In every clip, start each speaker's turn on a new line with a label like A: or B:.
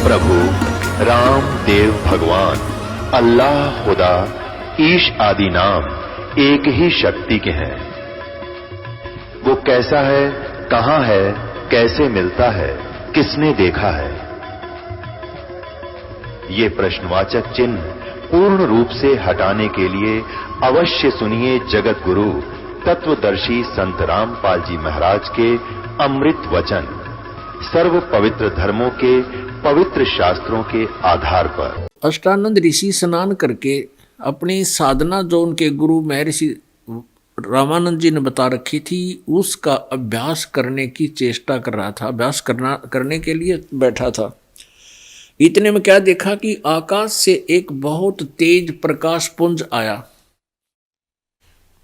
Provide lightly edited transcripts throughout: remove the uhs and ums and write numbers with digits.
A: प्रभु राम देव भगवान अल्लाह खुदा ईश आदि नाम एक ही शक्ति के हैं। वो कैसा है, कहां है, कैसे मिलता है, किसने देखा है? ये प्रश्नवाचक चिन्ह पूर्ण रूप से हटाने के लिए अवश्य सुनिए जगत गुरु तत्वदर्शी संत रामपाल जी महाराज के अमृत वचन, सर्व पवित्र धर्मों के पवित्र शास्त्रों के आधार पर।
B: अष्टानंद ऋषि स्नान करके अपनी साधना जो उनके गुरु महर्षि रामानंद जी ने बता रखी थी, उसका अभ्यास करने की चेष्टा कर रहा था, अभ्यास करने के लिए बैठा था। इतने में क्या देखा कि आकाश से एक बहुत तेज प्रकाश पुंज आया।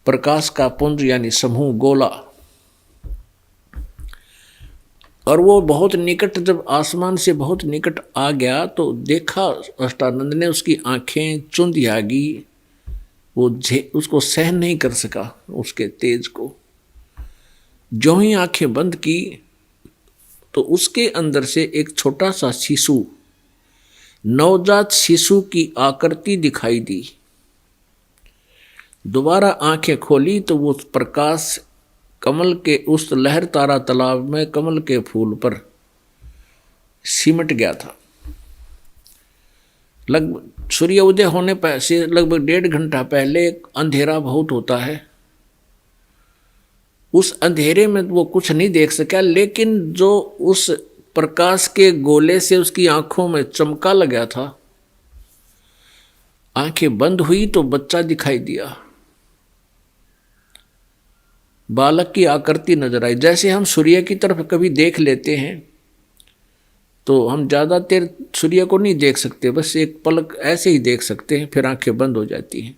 B: प्रकाश का पुंज यानी समूह, गोला, और वो बहुत निकट, जब आसमान से बहुत निकट आ गया तो देखा अष्टानंद ने, उसकी आंखें चुंधी आ गई। वो उसको सहन नहीं कर सका उसके तेज को। जो ही आंखें बंद की तो उसके अंदर से एक छोटा सा शिशु, नवजात शिशु की आकृति दिखाई दी। दोबारा आंखें खोली तो वो प्रकाश कमल के उस लहर तारा तालाब में कमल के फूल पर सिमट गया था। लगभग सूर्य उदय होने से लगभग 1.5 घंटा पहले अंधेरा बहुत होता है। उस अंधेरे में वो कुछ नहीं देख सका, लेकिन जो उस प्रकाश के गोले से उसकी आंखों में चमका लगा था, आंखें बंद हुई तो बच्चा दिखाई दिया। बालक की आकृति नजर आई। जैसे हम सूर्य की तरफ कभी देख लेते हैं तो हम ज़्यादा देर सूर्य को नहीं देख सकते, बस एक पलक ऐसे ही देख सकते हैं, फिर आंखें बंद हो जाती हैं।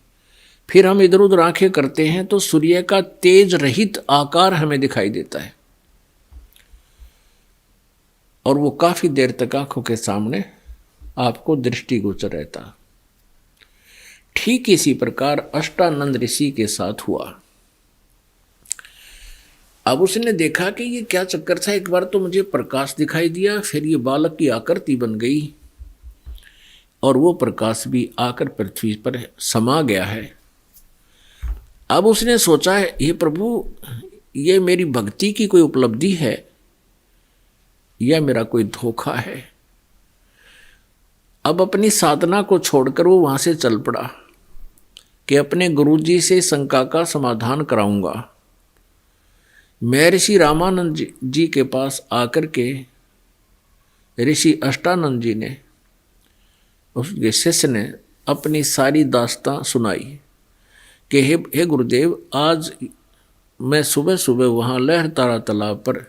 B: फिर हम इधर उधर आंखें करते हैं तो सूर्य का तेज रहित आकार हमें दिखाई देता है और वो काफ़ी देर तक आंखों के सामने आपको दृष्टिगोचर रहता। ठीक इसी प्रकार अष्टानंद ऋषि के साथ हुआ। अब उसने देखा कि ये क्या चक्कर था। एक बार तो मुझे प्रकाश दिखाई दिया, फिर ये बालक की आकृति बन गई और वो प्रकाश भी आकर पृथ्वी पर समा गया है। अब उसने सोचा है, ये प्रभु, ये मेरी भक्ति की कोई उपलब्धि है या मेरा कोई धोखा है। अब अपनी साधना को छोड़कर वो वहां से चल पड़ा कि अपने गुरुजी से शंका का समाधान कराऊंगा। महर्षि रामानंद जी के पास आकर के ऋषि अष्टानंद जी ने, उसके शिष्य ने अपनी सारी दास्तां सुनाई कि हे गुरुदेव, आज मैं सुबह सुबह वहाँ लहर तारा तालाब पर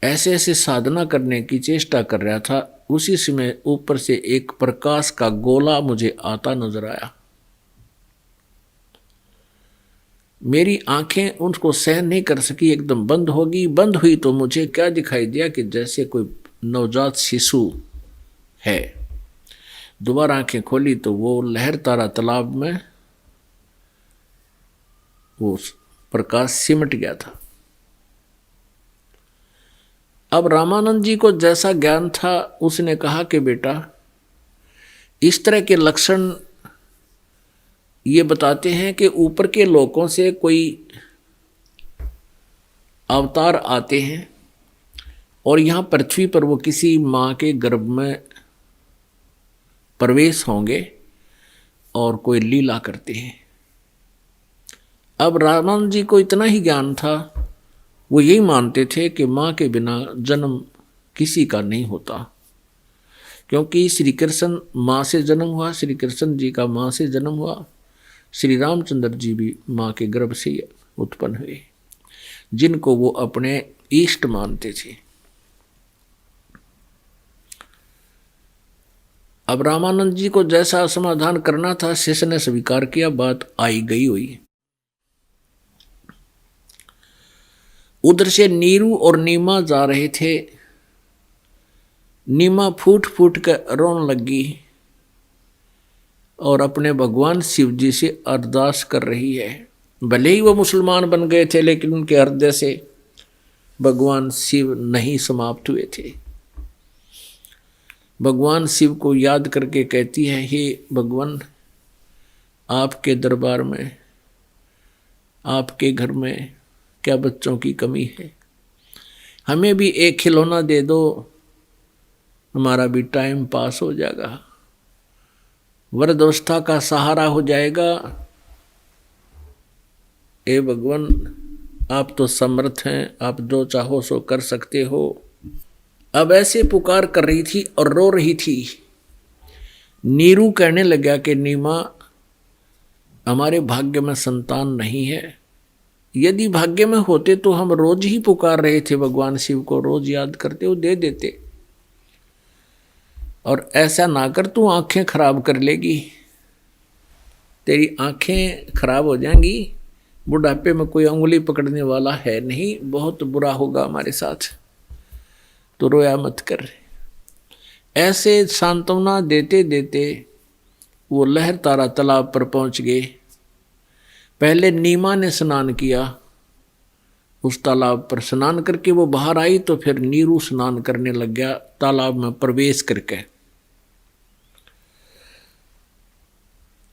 B: ऐसे ऐसे साधना करने की चेष्टा कर रहा था। उसी समय ऊपर से एक प्रकाश का गोला मुझे आता नजर आया। मेरी आंखें उनको सहन नहीं कर सकी, एकदम बंद हो गई। बंद हुई तो मुझे क्या दिखाई दिया कि जैसे कोई नवजात शिशु है। दोबारा आंखें खोली तो वो लहर तारा तालाब में वो प्रकाश सिमट गया था। अब रामानंद जी को जैसा ज्ञान था, उसने कहा कि बेटा, इस तरह के लक्षण ये बताते हैं कि ऊपर के लोकों से कोई अवतार आते हैं और यहाँ पृथ्वी पर वो किसी माँ के गर्भ में प्रवेश होंगे और कोई लीला करते हैं। अब रामानंद जी को इतना ही ज्ञान था, वो यही मानते थे कि माँ के बिना जन्म किसी का नहीं होता, क्योंकि श्री कृष्ण माँ से जन्म हुआ, श्री कृष्ण जी का माँ से जन्म हुआ, श्री रामचंद्र जी भी माँ के गर्भ से उत्पन्न हुए, जिनको वो अपने इष्ट मानते थे। अब रामानंद जी को जैसा समाधान करना था, शिष्य ने स्वीकार किया, बात आई गई हुई। उधर से नीरू और नीमा जा रहे थे। नीमा फूट फूट कर रोने लगी और अपने भगवान शिव जी से अरदास कर रही है। भले ही वो मुसलमान बन गए थे, लेकिन उनके हृदय से भगवान शिव नहीं समाप्त हुए थे। भगवान शिव को याद करके कहती है, हे भगवान, आपके दरबार में, आपके घर में क्या बच्चों की कमी है, हमें भी एक खिलौना दे दो, हमारा भी टाइम पास हो जाएगा, वृद्धावस्था का सहारा हो जाएगा। ए भगवान, आप तो समर्थ हैं, आप जो चाहो सो कर सकते हो। अब ऐसे पुकार कर रही थी और रो रही थी। नीरू कहने लगा कि नीमा, हमारे भाग्य में संतान नहीं है, यदि भाग्य में होते तो हम रोज ही पुकार रहे थे भगवान शिव को, रोज याद करते हो, दे देते। और ऐसा ना कर, तू आंखें खराब कर लेगी, तेरी आंखें खराब हो जाएंगी, बुढ़ापे में कोई उंगली पकड़ने वाला है नहीं, बहुत बुरा होगा हमारे साथ, तो रोया मत कर। ऐसे सांत्वना देते देते वो लहर तारा तालाब पर पहुंच गए। पहले नीमा ने स्नान किया, उस तालाब पर स्नान करके वो बाहर आई, तो फिर नीरू स्नान करने लग गया तालाब में प्रवेश करके।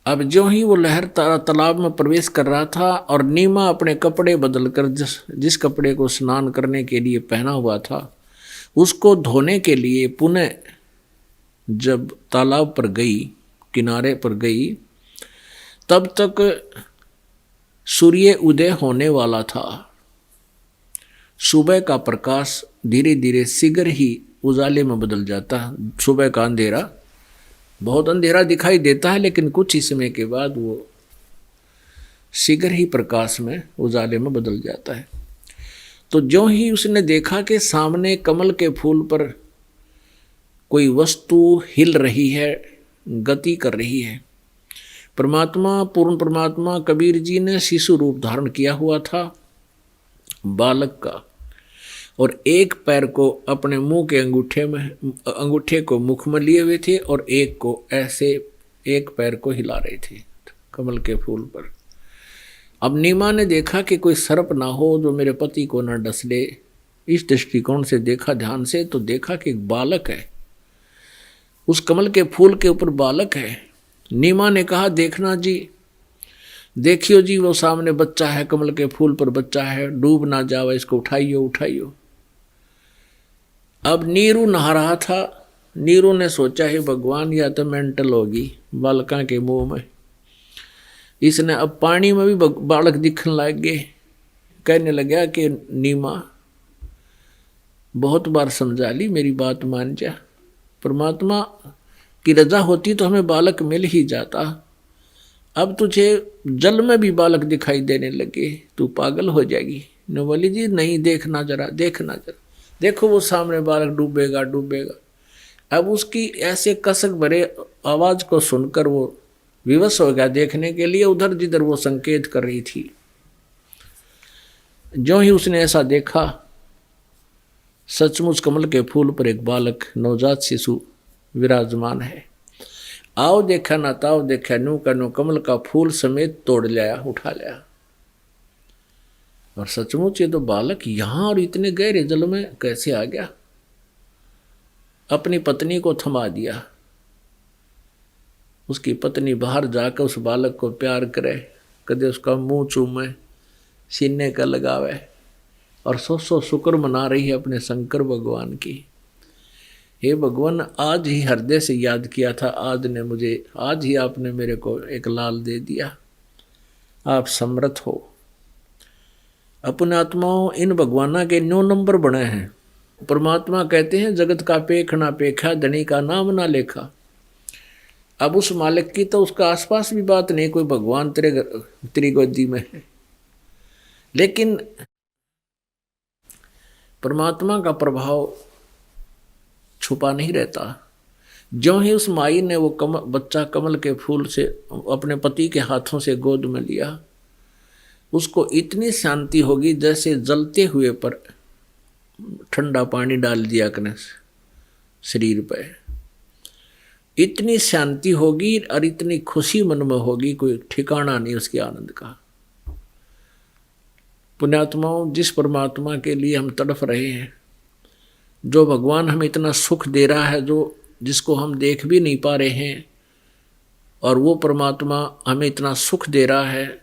B: अब जो ही वो लहर तालाब में प्रवेश कर रहा था और नीमा अपने कपड़े बदलकर जिस कपड़े को स्नान करने के लिए पहना हुआ था उसको धोने के लिए पुनः जब तालाब पर गई, किनारे पर गई, तब तक सूर्य उदय होने वाला था। सुबह का प्रकाश धीरे धीरे शीघ्र ही उजाले में बदल जाता है। सुबह का अंधेरा बहुत अंधेरा दिखाई देता है, लेकिन कुछ ही समय के बाद वो शीघ्र ही प्रकाश में, उजाले में बदल जाता है। तो जो ही उसने देखा कि सामने कमल के फूल पर कोई वस्तु हिल रही है, गति कर रही है। परमात्मा, पूर्ण परमात्मा कबीर जी ने शिशु रूप धारण किया हुआ था बालक का, और एक पैर को अपने मुंह के अंगूठे को मुख में लिए हुए थे और एक को ऐसे, एक पैर को हिला रहे थे कमल के फूल पर। अब नीमा ने देखा कि कोई सर्प ना हो जो मेरे पति को न डस ले। इस दृष्टिकोण से देखा ध्यान से, तो देखा कि एक बालक है, उस कमल के फूल के ऊपर बालक है। नीमा ने कहा, देखना जी, देखियो जी, वो सामने बच्चा है, कमल के फूल पर बच्चा है, डूब ना जावे, इसको उठाइयो उठाइयो। अब नीरू नहा रहा था। नीरू ने सोचा, है भगवान, या तो मेंटल होगी बालका के मुंह में। इसने अब पानी में भी बालक दिखने लग गए। कहने लगा कि नीमा, बहुत बार समझा ली, मेरी बात मान जा, परमात्मा की रजा होती तो हमें बालक मिल ही जाता। अब तुझे जल में भी बालक दिखाई देने लगे, तू पागल हो जाएगी। ने बोली, जी नहीं, देखना जरा, देखना जरा, देखो वो सामने बालक डूबेगा डूबेगा। अब उसकी ऐसे कसक भरे आवाज को सुनकर वो विवश हो गया देखने के लिए, उधर जिधर वो संकेत कर रही थी। जो ही उसने ऐसा देखा, सचमुच कमल के फूल पर एक बालक, नवजात शिशु विराजमान है। आओ देखा ना ताओ देखा, नू का नू कमल का फूल समेत तोड़ लिया, उठा लिया। और सचमुच ये तो बालक यहां और इतने गहरे जल में कैसे आ गया। अपनी पत्नी को थमा दिया। उसकी पत्नी बाहर जाकर उस बालक को प्यार करे, कदे उसका मुंह चूमे, सीने का लगावे, और सौ शुक्र मना रही है अपने शंकर भगवान की। हे भगवान, आज ही हृदय से याद किया था, आज ही आपने मेरे को एक लाल दे दिया। आप समर्थ हो। अपने आत्माओं, इन भगवाना के 9 नंबर बने हैं। परमात्मा कहते हैं, जगत का पेख ना पेखा, धनी का नाम ना लेखा। अब उस मालिक की तो उसका आसपास भी बात नहीं, कोई भगवान तेरी गोदी में है। लेकिन परमात्मा का प्रभाव छुपा नहीं रहता। ज्यों ही उस माई ने वो बच्चा कमल के फूल से अपने पति के हाथों से गोद में लिया, उसको इतनी शांति होगी जैसे जलते हुए पर ठंडा पानी डाल दिया कने शरीर पे। इतनी शांति होगी और इतनी खुशी मन में होगी, कोई ठिकाना नहीं उसके आनंद का। पुण्यात्माओं, जिस परमात्मा के लिए हम तड़फ रहे हैं, जो भगवान हमें इतना सुख दे रहा है, जो जिसको हम देख भी नहीं पा रहे हैं, और वो परमात्मा हमें इतना सुख दे रहा है,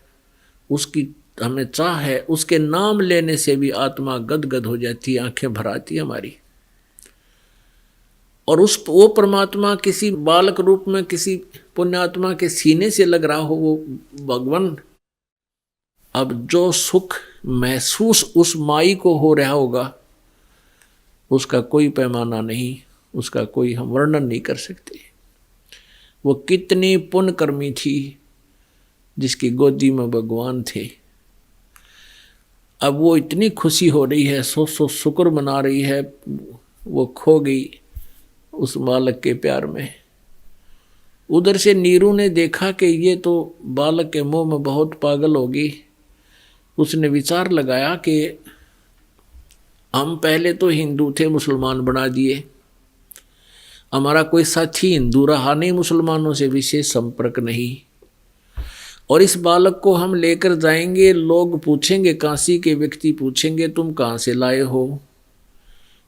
B: उसकी हमें चाह है, उसके नाम लेने से भी आत्मा गदगद हो जाती है, आंखें भर आती है हमारी। और वो परमात्मा किसी बालक रूप में किसी पुण्यात्मा के सीने से लग रहा हो, वो भगवान, अब जो सुख महसूस उस माई को हो रहा होगा उसका कोई पैमाना नहीं, उसका कोई हम वर्णन नहीं कर सकते। वो कितनी पुण्यकर्मी थी जिसकी गोदी में भगवान थे। अब वो इतनी खुशी हो रही है, सो शुक्र मना रही है, वो खो गई उस बालक के प्यार में। उधर से नीरू ने देखा कि ये तो बालक के मुंह में बहुत पागल होगी। उसने विचार लगाया कि हम पहले तो हिंदू थे, मुसलमान बना दिए, हमारा कोई साथी हिंदू रहा नहीं, मुसलमानों से विशेष संपर्क नहीं, और इस बालक को हम लेकर जाएंगे, लोग पूछेंगे, काशी के व्यक्ति पूछेंगे तुम कहाँ से लाए हो,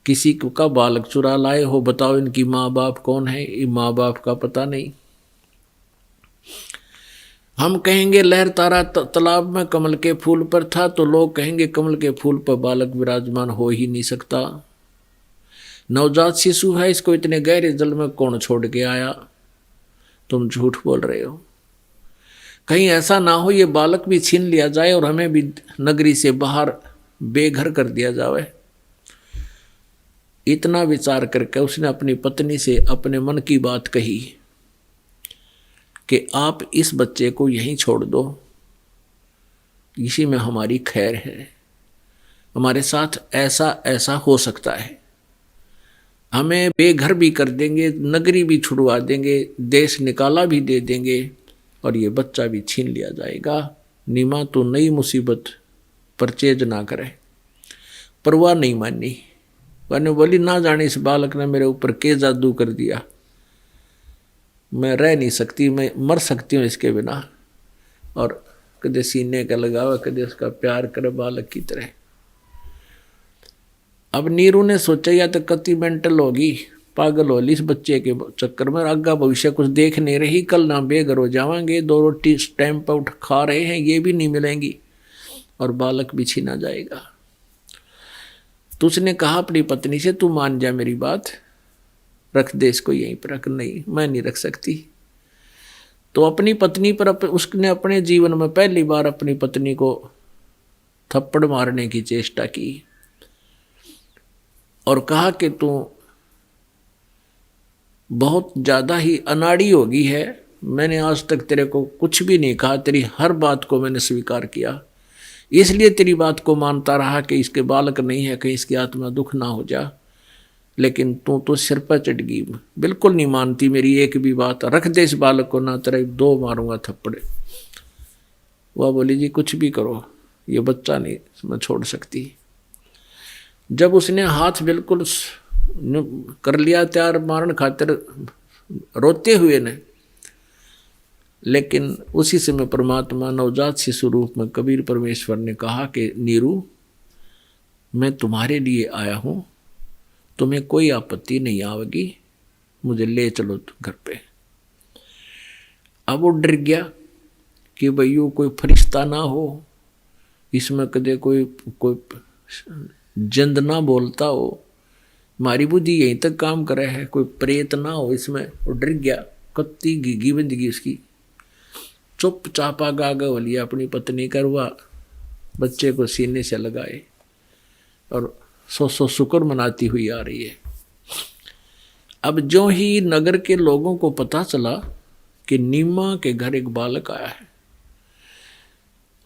B: किसी का बालक चुरा लाए हो, बताओ इनकी माँ बाप कौन है, ये माँ बाप का पता नहीं। हम कहेंगे लहर तारा तालाब में कमल के फूल पर था, तो लोग कहेंगे कमल के फूल पर बालक विराजमान हो ही नहीं सकता, नवजात शिशु है, इसको इतने गहरे जल में कौन छोड़ के आया, तुम झूठ बोल रहे हो। कहीं ऐसा ना हो ये बालक भी छीन लिया जाए और हमें भी नगरी से बाहर बेघर कर दिया जाए। इतना विचार करके उसने अपनी पत्नी से अपने मन की बात कही कि आप इस बच्चे को यहीं छोड़ दो, इसी में हमारी खैर है, हमारे साथ ऐसा ऐसा हो सकता है, हमें बेघर भी कर देंगे, नगरी भी छुड़वा देंगे, देश निकाला भी दे देंगे, और ये बच्चा भी छीन लिया जाएगा। नीमा तो नई मुसीबत परचेज ना करे, परवाह नहीं मानी। वह बोली ना जाने इस बालक ने मेरे ऊपर के जादू कर दिया, मैं रह नहीं सकती, मैं मर सकती हूँ इसके बिना। और कदे सीने का लगावा, कदे उसका प्यार करे बालक की तरह। अब नीरू ने सोचा या तो कति मेंटल होगी, पागल होली इस बच्चे के चक्कर में, आगा भविष्य कुछ देख नहीं रही, कल ना बेघर हो जावांगे, 2 रोटी टाइम पर उठ खा रहे हैं ये भी नहीं मिलेंगी, और बालक भी छीना जाएगा। तो उसने कहा अपनी पत्नी से तू मान जा मेरी बात, रख दे इसको यहीं पर रख। नहीं, मैं नहीं रख सकती। तो अपनी पत्नी पर उसने अपने जीवन में पहली बार अपनी पत्नी को थप्पड़ मारने की चेष्टा की और कहा कि तू बहुत ज़्यादा ही अनाड़ी हो गई है, मैंने आज तक तेरे को कुछ भी नहीं कहा, तेरी हर बात को मैंने स्वीकार किया, इसलिए तेरी बात को मानता रहा कि इसके बालक नहीं है, कहीं इसकी आत्मा दुख ना हो जा, लेकिन तू तो सिर पर चढ़ गई, बिल्कुल नहीं मानती मेरी एक भी बात, रख दे इस बालक को, ना तेरे 2 मारूंगा थप्पड़े। वह बोली जी कुछ भी करो, ये बच्चा नहीं मैं छोड़ सकती। जब उसने हाथ बिल्कुल कर लिया तैयार मारन खातिर रोते हुए ने, लेकिन उसी समय परमात्मा नवजात शिशु रूप में कबीर परमेश्वर ने कहा कि नीरू मैं तुम्हारे लिए आया हूँ, तुम्हें कोई आपत्ति नहीं आवेगी, मुझे ले चलो घर पे। अब वो डर गया कि भैया कोई फरिश्ता ना हो, इसमें कदे कोई जिंद ना बोलता हो, हमारी बुद्धि यहीं तक काम करे है, कोई प्रेत ना हो इसमें। वो डर गया, कत्ती घिगी बंदगी उसकी, चुपचाप आगे हो लिया अपनी पत्नी करवा, बच्चे को सीने से लगाए और सो शुक्र मनाती हुई आ रही है। अब जो ही नगर के लोगों को पता चला कि नीमा के घर एक बालक आया है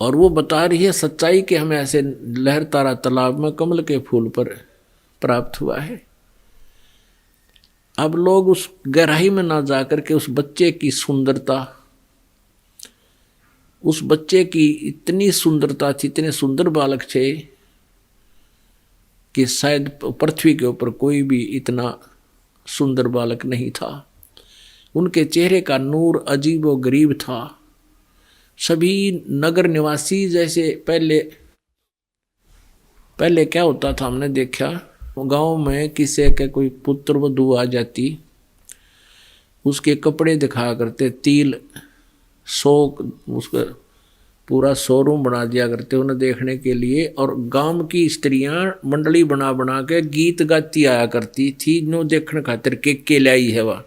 B: और वो बता रही है सच्चाई कि हमें ऐसे लहर तारा तालाब में कमल के फूल पर प्राप्त हुआ है, अब लोग उस गहराई में ना जाकर के उस बच्चे की सुंदरता, उस बच्चे की इतनी सुंदरता थी, इतने सुंदर बालक थे कि शायद पृथ्वी के ऊपर कोई भी इतना सुंदर बालक नहीं था। उनके चेहरे का नूर अजीब व गरीब था। सभी नगर निवासी जैसे पहले क्या होता था, हमने देखा गांव में किसी के कोई पुत्र वधू आ जाती उसके कपड़े दिखाया करते, तिल 100 उसका पूरा शोरूम बना दिया करते उन्हें देखने के लिए। और गांव की स्त्रियां मंडली बना बना के गीत गाती आया करती थी, नो देखने खातिर के लाई है वह।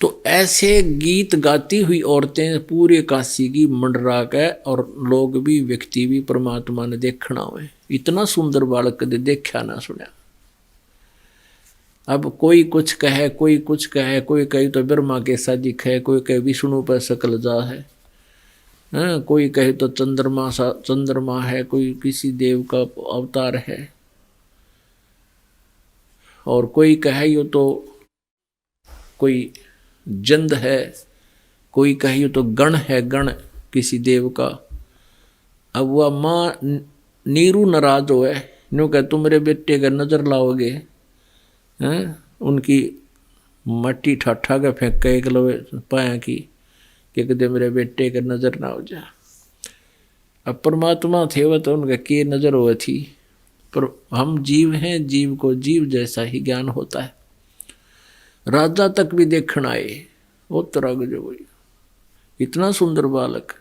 B: तो ऐसे गीत गाती हुई औरतें पूरे काशी की मंडरा के, और लोग भी व्यक्ति भी परमात्मा ने देखना हुए। इतना सुंदर बालक कदे देखा ना सुना। अब कोई कुछ कहे, कोई कुछ कहे, कोई कहे तो ब्रह्मा के सा दिखे, कोई कहे विष्णु पर सकल जा है, कोई कहे तो चंद्रमा है, कोई किसी देव का अवतार है, और कोई कहे यो तो कोई जंद है, कोई कहे तो गण है, गण किसी देव का। अब वह माँ नीरू नाराज हो है, नो कह तुम मेरे बेटे का नजर लाओगे, उनकी मट्टी ठाठा के फेंक के एक लोहे पाया की कि कदे मेरे बेटे का नजर ना हो जा। अब परमात्मा थे वह तो उनका के नजर हुआ थी, पर हम जीव हैं, जीव को जीव जैसा ही ज्ञान होता है। राजा तक भी देखण आए, वो तरह जो इतना सुंदर बालक।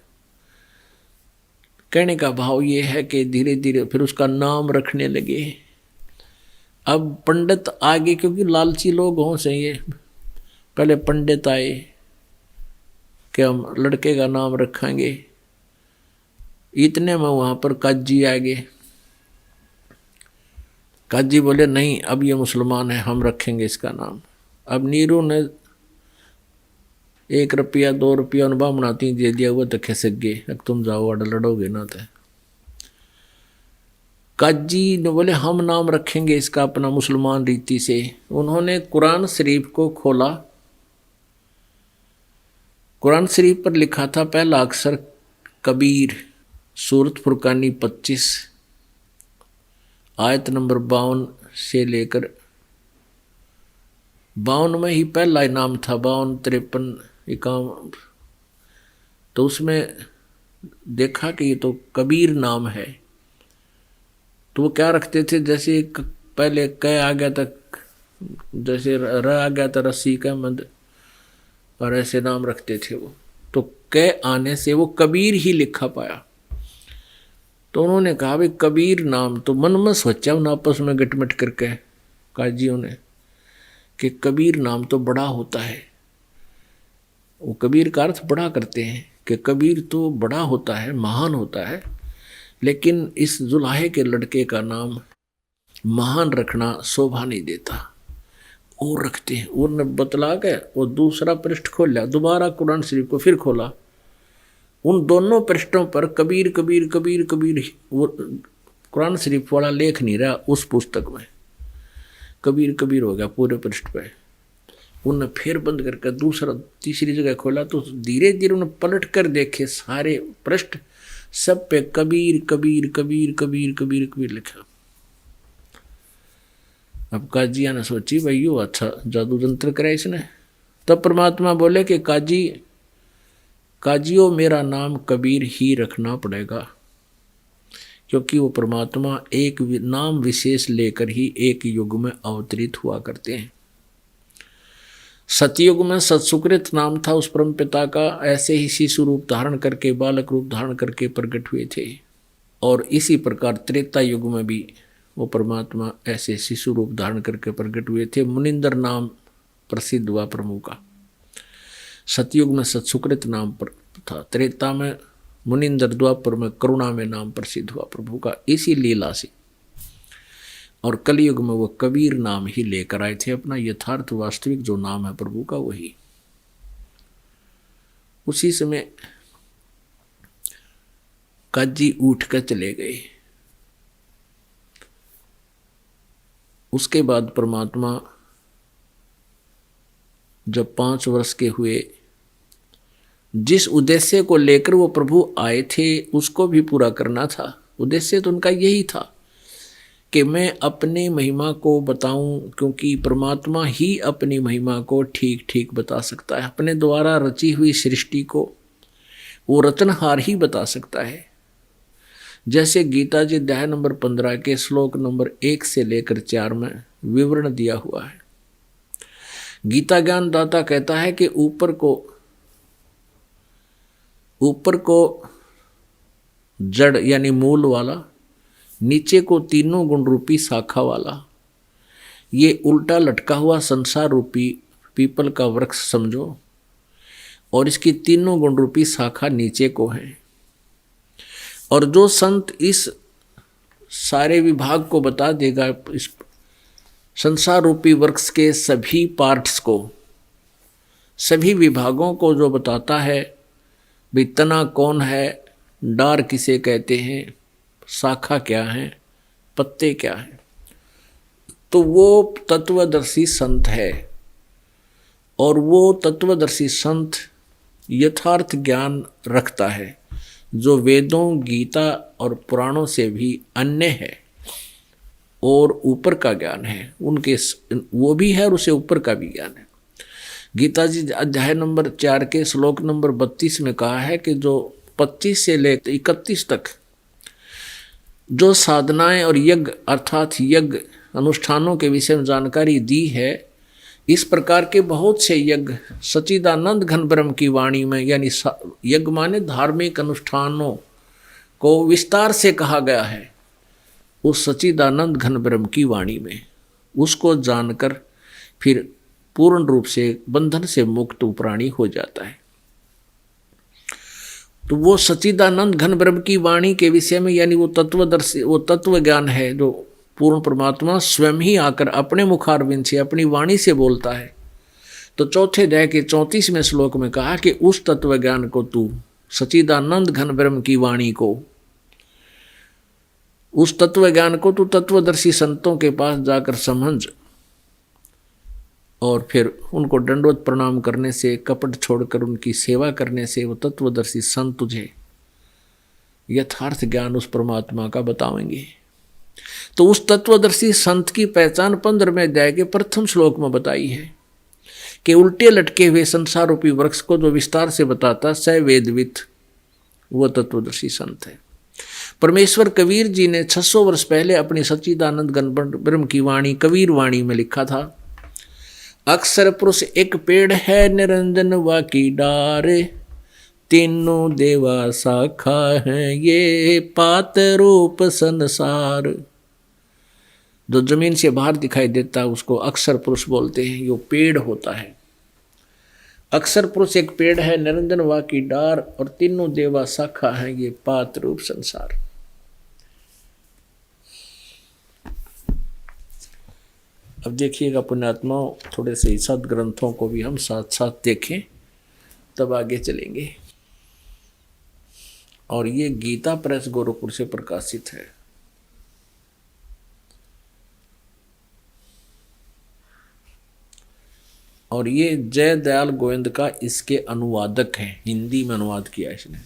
B: कहने का भाव ये है कि धीरे धीरे फिर उसका नाम रखने लगे। अब पंडित आगे, क्योंकि लालची लोग हों से ये पहले पंडित आए कि हम लड़के का नाम रखेंगे। इतने में वहां पर काजी आ गए। काजी बोले नहीं, अब ये मुसलमान है, हम रखेंगे इसका नाम। अब नीरू ने 1 रुपया 2 रुपया उन बामणाती दे दिया, वो तो खिसक गए, अब तुम जाओ अड़ लड़ोगे ना। तो काजी ने बोले हम नाम रखेंगे इसका अपना मुसलमान रीति से। उन्होंने कुरान शरीफ को खोला, कुरान शरीफ पर लिखा था पहला अक्षर कबीर, सूरत फुरकानी 25 आयत नंबर 52 से लेकर 52 में ही पहला नाम था, 52, 53, 51। तो उसमें देखा कि ये तो कबीर नाम है। तो वो क्या रखते थे, जैसे पहले क आ गया था, जैसे र आ गया था रस्सी का मंद, और ऐसे नाम रखते थे वो। तो क आने से वो कबीर ही लिखा पाया। तो उन्होंने कहा भाई कबीर नाम, तो मन में सोचा उन आपस में गटमट करके काजियों ने कि कबीर नाम तो बड़ा होता है। वो कबीर का अर्थ बड़ा करते हैं कि कबीर तो बड़ा होता है, महान होता है, लेकिन इस जुलाहे के लड़के का नाम महान रखना शोभा नहीं देता। और रखते हैं, उन्होंने बतला के वो दूसरा पृष्ठ खोला, दोबारा कुरान शरीफ को फिर खोला। उन दोनों पृष्ठों पर कबीर कबीर कबीर कबीर, वो कुरान शरीफ वाला लेख नहीं रहा उस पुस्तक में, कबीर कबीर हो गया पूरे पृष्ठ पे। उन्हें फिर बंद करके दूसरा तीसरी जगह खोला, तो धीरे धीरे उन्हें पलट कर देखे सारे पृष्ठ, सब पे कबीर कबीर कबीर कबीर कबीर कबीर लिखा। अब काजिया ने सोची भाई यो अच्छा जादू जंत्र करे इसने। तब परमात्मा बोले कि काजियो मेरा नाम कबीर ही रखना पड़ेगा, क्योंकि वो परमात्मा एक नाम विशेष लेकर ही एक युग में अवतरित हुआ करते हैं। सतयुग में सत्सुकृत नाम था उस परम पिता का, ऐसे ही शिशु रूप धारण करके, बालक रूप धारण करके प्रकट हुए थे। और इसी प्रकार त्रेता युग में भी वो परमात्मा ऐसे शिशु रूप धारण करके प्रकट हुए थे। मुनिंदर नाम प्रसिद्ध हुआ प्रभु का। सतयुग में सत्सुकृत नाम पर था, त्रेता में मुनिंदर, द्वापर में करुणा में नाम प्रसिद्ध हुआ प्रभु का, इसी लीला से। और कलयुग में वो कबीर नाम ही लेकर आए थे, अपना यथार्थ वास्तविक जो नाम है प्रभु का वही। उसी समय काजी उठ कर चले गए। उसके बाद परमात्मा जब 5 वर्ष के हुए, जिस उद्देश्य को लेकर वो प्रभु आए थे उसको भी पूरा करना था। उद्देश्य तो उनका यही था कि मैं अपनी महिमा को बताऊं, क्योंकि परमात्मा ही अपनी महिमा को ठीक ठीक बता सकता है। अपने द्वारा रची हुई सृष्टि को वो रचनहार ही बता सकता है। जैसे गीता जी अध्याय नंबर 15 के श्लोक नंबर 1 से लेकर 4 में विवरण दिया हुआ है गीता ज्ञान दाता कहता है कि ऊपर को जड़ यानी मूल वाला, नीचे को तीनों गुण रूपी शाखा वाला, ये उल्टा लटका हुआ संसार रूपी पीपल का वृक्ष समझो, और इसकी तीनों गुण रूपी शाखा नीचे को है। और जो संत इस सारे विभाग को बता देगा, इस संसार रूपी वृक्ष के सभी पार्ट्स को, सभी विभागों को जो बताता है, भी तना कौन है, डार किसे कहते हैं, शाखा क्या है, पत्ते क्या है, तो वो तत्वदर्शी संत है। और वो तत्वदर्शी संत यथार्थ ज्ञान रखता है, जो वेदों, गीता और पुराणों से भी अन्य है और ऊपर का ज्ञान है। उनके वो भी है और उसे ऊपर का भी ज्ञान है। गीता जी अध्याय नंबर 4 के श्लोक नंबर 32 में कहा है कि जो 25 से लेकर 31 तक जो साधनाएं और यज्ञ अर्थात यज्ञ अनुष्ठानों के विषय में जानकारी दी है, इस प्रकार के बहुत से यज्ञ सच्चिदानंद घन ब्रह्म की वाणी में, यानी यज्ञ माने धार्मिक अनुष्ठानों को विस्तार से कहा गया है उस सच्चिदानंद घन ब्रह्म की वाणी में। उसको जानकर फिर पूर्ण रूप से बंधन से मुक्त प्राणी हो जाता है। तो वो सच्चिदानंद घन ब्रह्म की वाणी के विषय में, यानी वो तत्वदर्शी, वो तत्व ज्ञान है जो पूर्ण परमात्मा स्वयं ही आकर अपने मुखारविंद से अपनी वाणी से बोलता है। तो चौथे अध्याय के 34वें श्लोक में कहा कि उस तत्व ज्ञान को तू, सच्चिदानंद घन ब्रह्म की वाणी को, उस तत्व ज्ञान को तू तत्वदर्शी संतों के पास जाकर समझ, और फिर उनको दंडवत प्रणाम करने से, कपट छोड़कर उनकी सेवा करने से वो तत्वदर्शी संत तुझे यथार्थ ज्ञान उस परमात्मा का बताएंगे। तो उस तत्वदर्शी संत की पहचान 15वें अध्याय के प्रथम श्लोक में बताई है कि उल्टे लटके हुए संसार रूपी वृक्ष को जो विस्तार से बताता स वेदवित, वो तत्वदर्शी संत है। परमेश्वर कबीर जी ने 600 वर्ष पहले अपनी सच्चिदानंद घन ब्रह्म की वाणी कबीर वाणी में लिखा था, अक्षर पुरुष एक पेड़ है, निरंजन वा की डार, तीनों देवा शाखा है, ये पात रूप संसार। जो जमीन से बाहर दिखाई देता है उसको अक्षर पुरुष बोलते हैं, यो पेड़ होता है। अक्षर पुरुष एक पेड़ है, निरंजन वा की डार, और तीनों देवा शाखा है, ये पात रूप संसार। अब देखिएगा पुण्यात्माओं, थोड़े से सद ग्रंथों को भी हम साथ साथ देखें, तब आगे चलेंगे। और ये गीता प्रेस गोरखपुर से प्रकाशित है। और ये जय दयाल गोविंद का इसके अनुवादक है, हिंदी में अनुवाद किया इसने।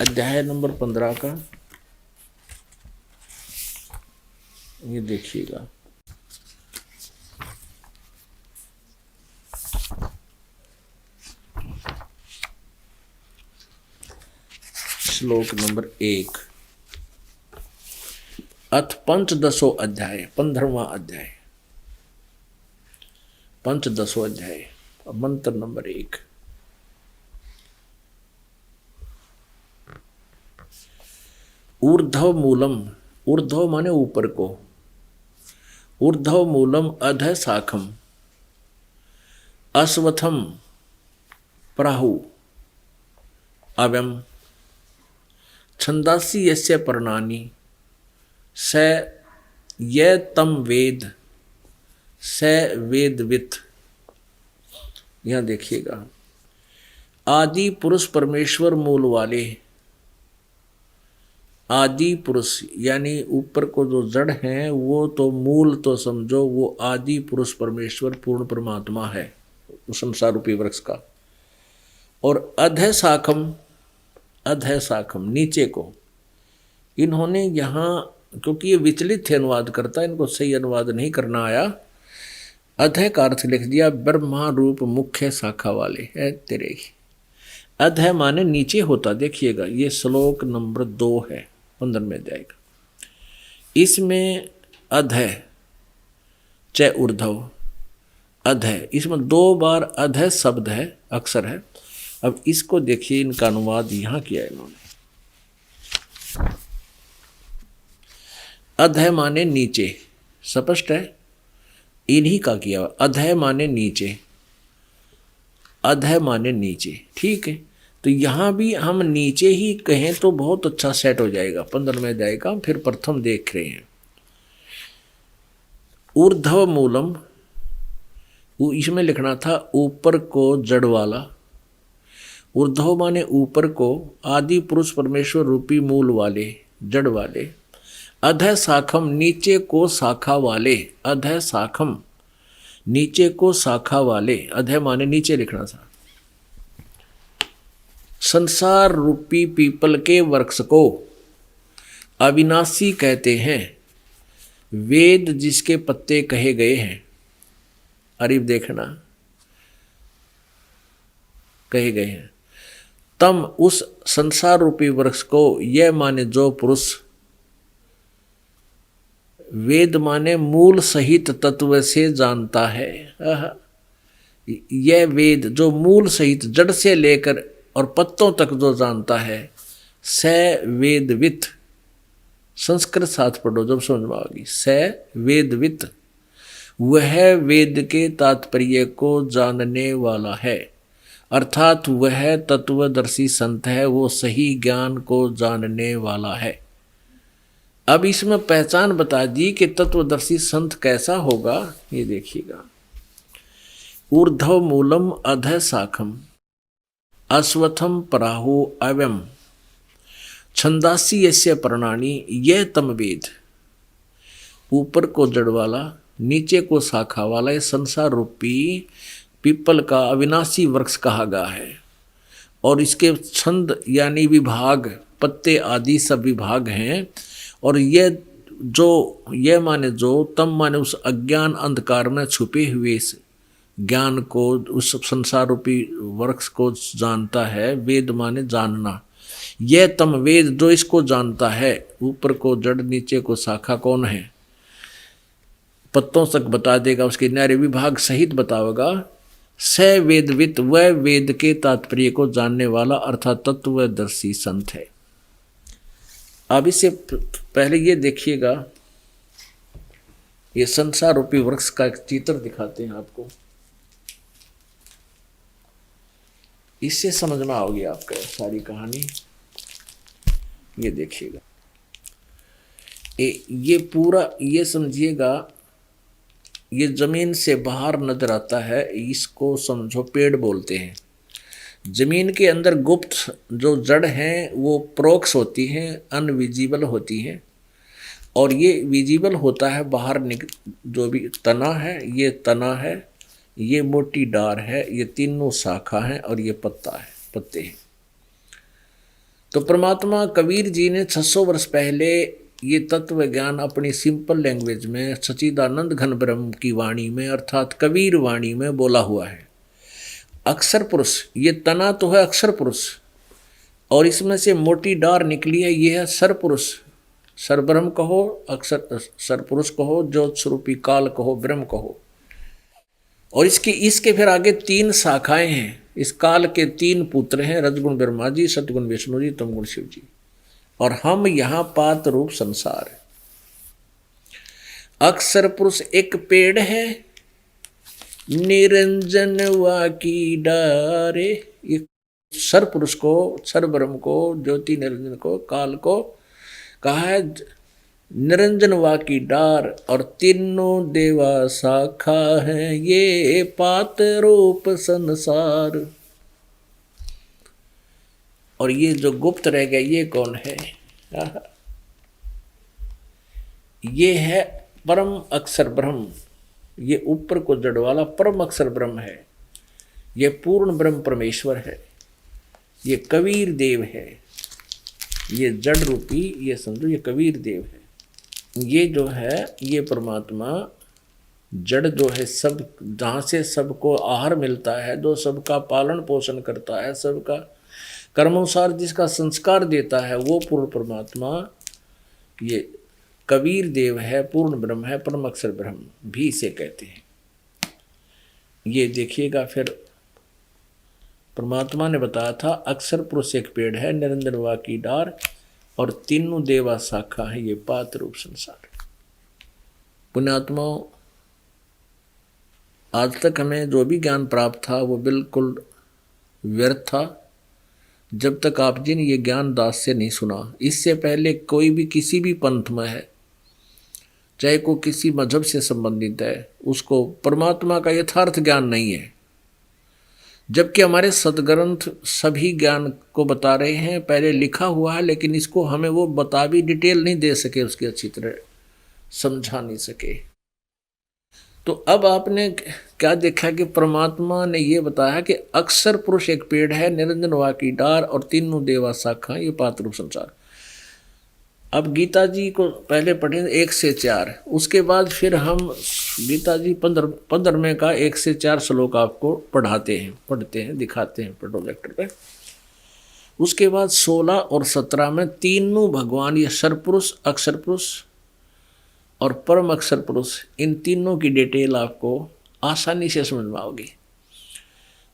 B: अध्याय नंबर 15 का ये देखिएगा, श्लोक नंबर 1, अथ पंचदशो अध्याय, 15वां अध्याय, पंचदशो अध्याय, मंत्र नंबर 1। ऊर्ध्व मूलम, ऊर्ध्व माने ऊपर को, ऊर्ध्व मूलम अध शाखम, अश्वत्थम प्राहु अव्यम, छंदासी यस्य पर्णानि, स ये तम वेद, स वेदवित। यहां देखिएगा, आदि पुरुष परमेश्वर मूल वाले, आदि पुरुष यानी ऊपर को जो जड़ हैं वो तो मूल तो समझो, वो आदि पुरुष परमेश्वर पूर्ण परमात्मा है संसार रूपी वृक्ष का। और अध शाखम, अध शाखम नीचे को, इन्होंने यहाँ, क्योंकि ये विचलित है अनुवाद करता, इनको सही अनुवाद नहीं करना आया, अध का अर्थ लिख दिया ब्रह्मा रूप मुख्य शाखा वाले है तेरे ही। अध माने नीचे होता। देखिएगा ये श्लोक नंबर 2 है 15वें अध्याय का। इसमें अध च ऊर्ध्व अध है, इसमें 2 बार अध है शब्द है, अक्षर है। अब इसको देखिए, इनका अनुवाद यहां किया है इन्होंने। अध है माने नीचे, स्पष्ट है, इन्हीं का किया। अध है माने नीचे, अध है माने नीचे, ठीक है। तो यहां भी हम नीचे ही कहें तो बहुत अच्छा सेट हो जाएगा, 15 में जाएगा। फिर प्रथम देख रहे हैं ऊर्ध्व मूलम, इसमें लिखना था ऊपर को जड़ वाला। ऊर्ध्व माने ऊपर को, आदि पुरुष परमेश्वर रूपी मूल वाले, जड़ वाले। अधः शाखम नीचे को शाखा वाले, अधः शाखम नीचे को शाखा वाले, अधः माने नीचे लिखना था। संसार रूपी पीपल के वृक्ष को अविनाशी कहते हैं, वेद जिसके पत्ते कहे गए हैं। अरिब देखना, कहे गए हैं। तम उस संसार रूपी वृक्ष को, यह माने जो पुरुष, वेद माने मूल सहित तत्व से जानता है। यह वेद जो मूल सहित जड़ से लेकर और पत्तों तक जो जानता है, स वेदवित। संस्कृत साथ पढ़ो जब समझ में आएगी। स वेदवित, वह वेद के तात्पर्य को जानने वाला है, अर्थात वह तत्वदर्शी संत है, वो सही ज्ञान को जानने वाला है। अब इसमें पहचान बता दी कि तत्वदर्शी संत कैसा होगा, ये देखिएगा। ऊर्ध्व मूलम अधः शाखम अश्वत्थम पराहो अव्यम छंदासी यस्य प्रणानी, यह तम वेद। ऊपर को जड़ वाला, नीचे को शाखा वाला, ये संसार रूपी पीपल का अविनाशी वृक्ष कहा गया है। और इसके छंद यानी विभाग, पत्ते आदि सब विभाग हैं। और यह माने जो, तम माने उस अज्ञान अंधकार में छुपे हुए इस ज्ञान को, उस संसार रूपी वृक्ष को जानता है। वेद माने जानना, यह तम वेद जो इसको जानता है। ऊपर को जड़, नीचे को शाखा कौन है, पत्तों तक बता देगा, उसके न्यारे विभाग सहित बतावेगा। स वेदवित, वह वेद के तात्पर्य को जानने वाला अर्थात तत्वदर्शी संत है। अब इससे पहले ये देखिएगा, ये संसार रूपी वृक्ष का एक चित्र दिखाते हैं आपको, इससे समझ में आओगी आपको सारी कहानी। ये देखिएगा, ये पूरा ये समझिएगा, ये जमीन से बाहर नजर आता है, इसको समझो पेड़ बोलते हैं। जमीन के अंदर गुप्त जो जड़ हैं वो प्रोक्स होती हैं, अनविजिबल होती हैं। और ये विजिबल होता है बाहर जो भी तना है, ये तना है, ये मोटी डार है, ये तीनों शाखा हैं और ये पत्ता है, पत्ते हैं। तो परमात्मा कबीर जी ने 600 वर्ष पहले ये तत्व ज्ञान अपनी सिंपल लैंग्वेज में सच्चिदानंद घन ब्रह्म की वाणी में अर्थात कबीर वाणी में बोला हुआ है। अक्षर पुरुष, ये तना तो है अक्षर पुरुष, और इसमें से मोटी डार निकली है, ये है सर पुरुष। सर ब्रह्म कहो, अक्षर सर पुरुष कहो, ज्योत स्वरूपी काल कहो, ब्रह्म कहो। और इसके फिर आगे 3 शाखाएं हैं। इस काल के 3 पुत्र हैं, रजगुण ब्रह्मा जी, सतगुण विष्णु जी, तमगुण शिव जी। और हम यहाँ पात रूप संसार है। अक्षर पुरुष एक पेड़ है, निरंजन वा की डारे। ये सर पुरुष को, सर ब्रह्म को, ज्योति निरंजन को, काल को कहा है निरंजन वा की डार। और तीनों देवा शाखा है, ये पात रूप संसार। और ये जो गुप्त रह गया, ये कौन है? ये है परम अक्षर ब्रह्म। ये ऊपर को जड़ वाला परम अक्षर ब्रह्म है। ये पूर्ण ब्रह्म परमेश्वर है। ये कबीर देव है। ये जड़ रूपी, ये समझो ये कबीर देव है। ये जो है, ये परमात्मा जड़ जो है, सब जहाँ से सबको आहार मिलता है, जो सबका पालन पोषण करता है, सबका कर्मानुसार जिसका संस्कार देता है, वो पूर्ण परमात्मा ये कबीर देव है, पूर्ण ब्रह्म है, परम अक्षर ब्रह्म भी इसे कहते हैं। ये देखिएगा, फिर परमात्मा ने बताया था अक्षर पुरुष एक पेड़ है, निरंजन वा की डार, और तीनों देवा शाखा है, ये पात रूप संसार। पुण्यात्माओं, आज तक हमें जो भी ज्ञान प्राप्त था वो बिल्कुल व्यर्थ था, जब तक आप जी ने ये ज्ञान दास से नहीं सुना। इससे पहले कोई भी किसी भी पंथ में है, चाहे को किसी मजहब से संबंधित है, उसको परमात्मा का यथार्थ ज्ञान नहीं है। जबकि हमारे सदग्रंथ सभी ज्ञान को बता रहे हैं, पहले लिखा हुआ है, लेकिन इसको हमें वो बता भी डिटेल नहीं दे सके, उसकी अच्छी तरह समझा नहीं सके। तो अब आपने क्या देखा कि परमात्मा ने ये बताया कि अक्षर पुरुष एक पेड़ है, निरंजन वा की डार, और तीनों देवा शाखा, ये पात रूप संसार। अब गीता जी को पहले पढ़े 1 से 4, उसके बाद फिर हम गीता जी 15वें का 1 से 4 श्लोक आपको पढ़ते हैं, दिखाते हैं प्रोजेक्टर पे। उसके बाद 16 और 17 में तीनों भगवान, ये सरपुरुष, अक्षर पुरुष और परम अक्षर पुरुष, इन तीनों की डिटेल आपको आसानी से समझ में आओगी।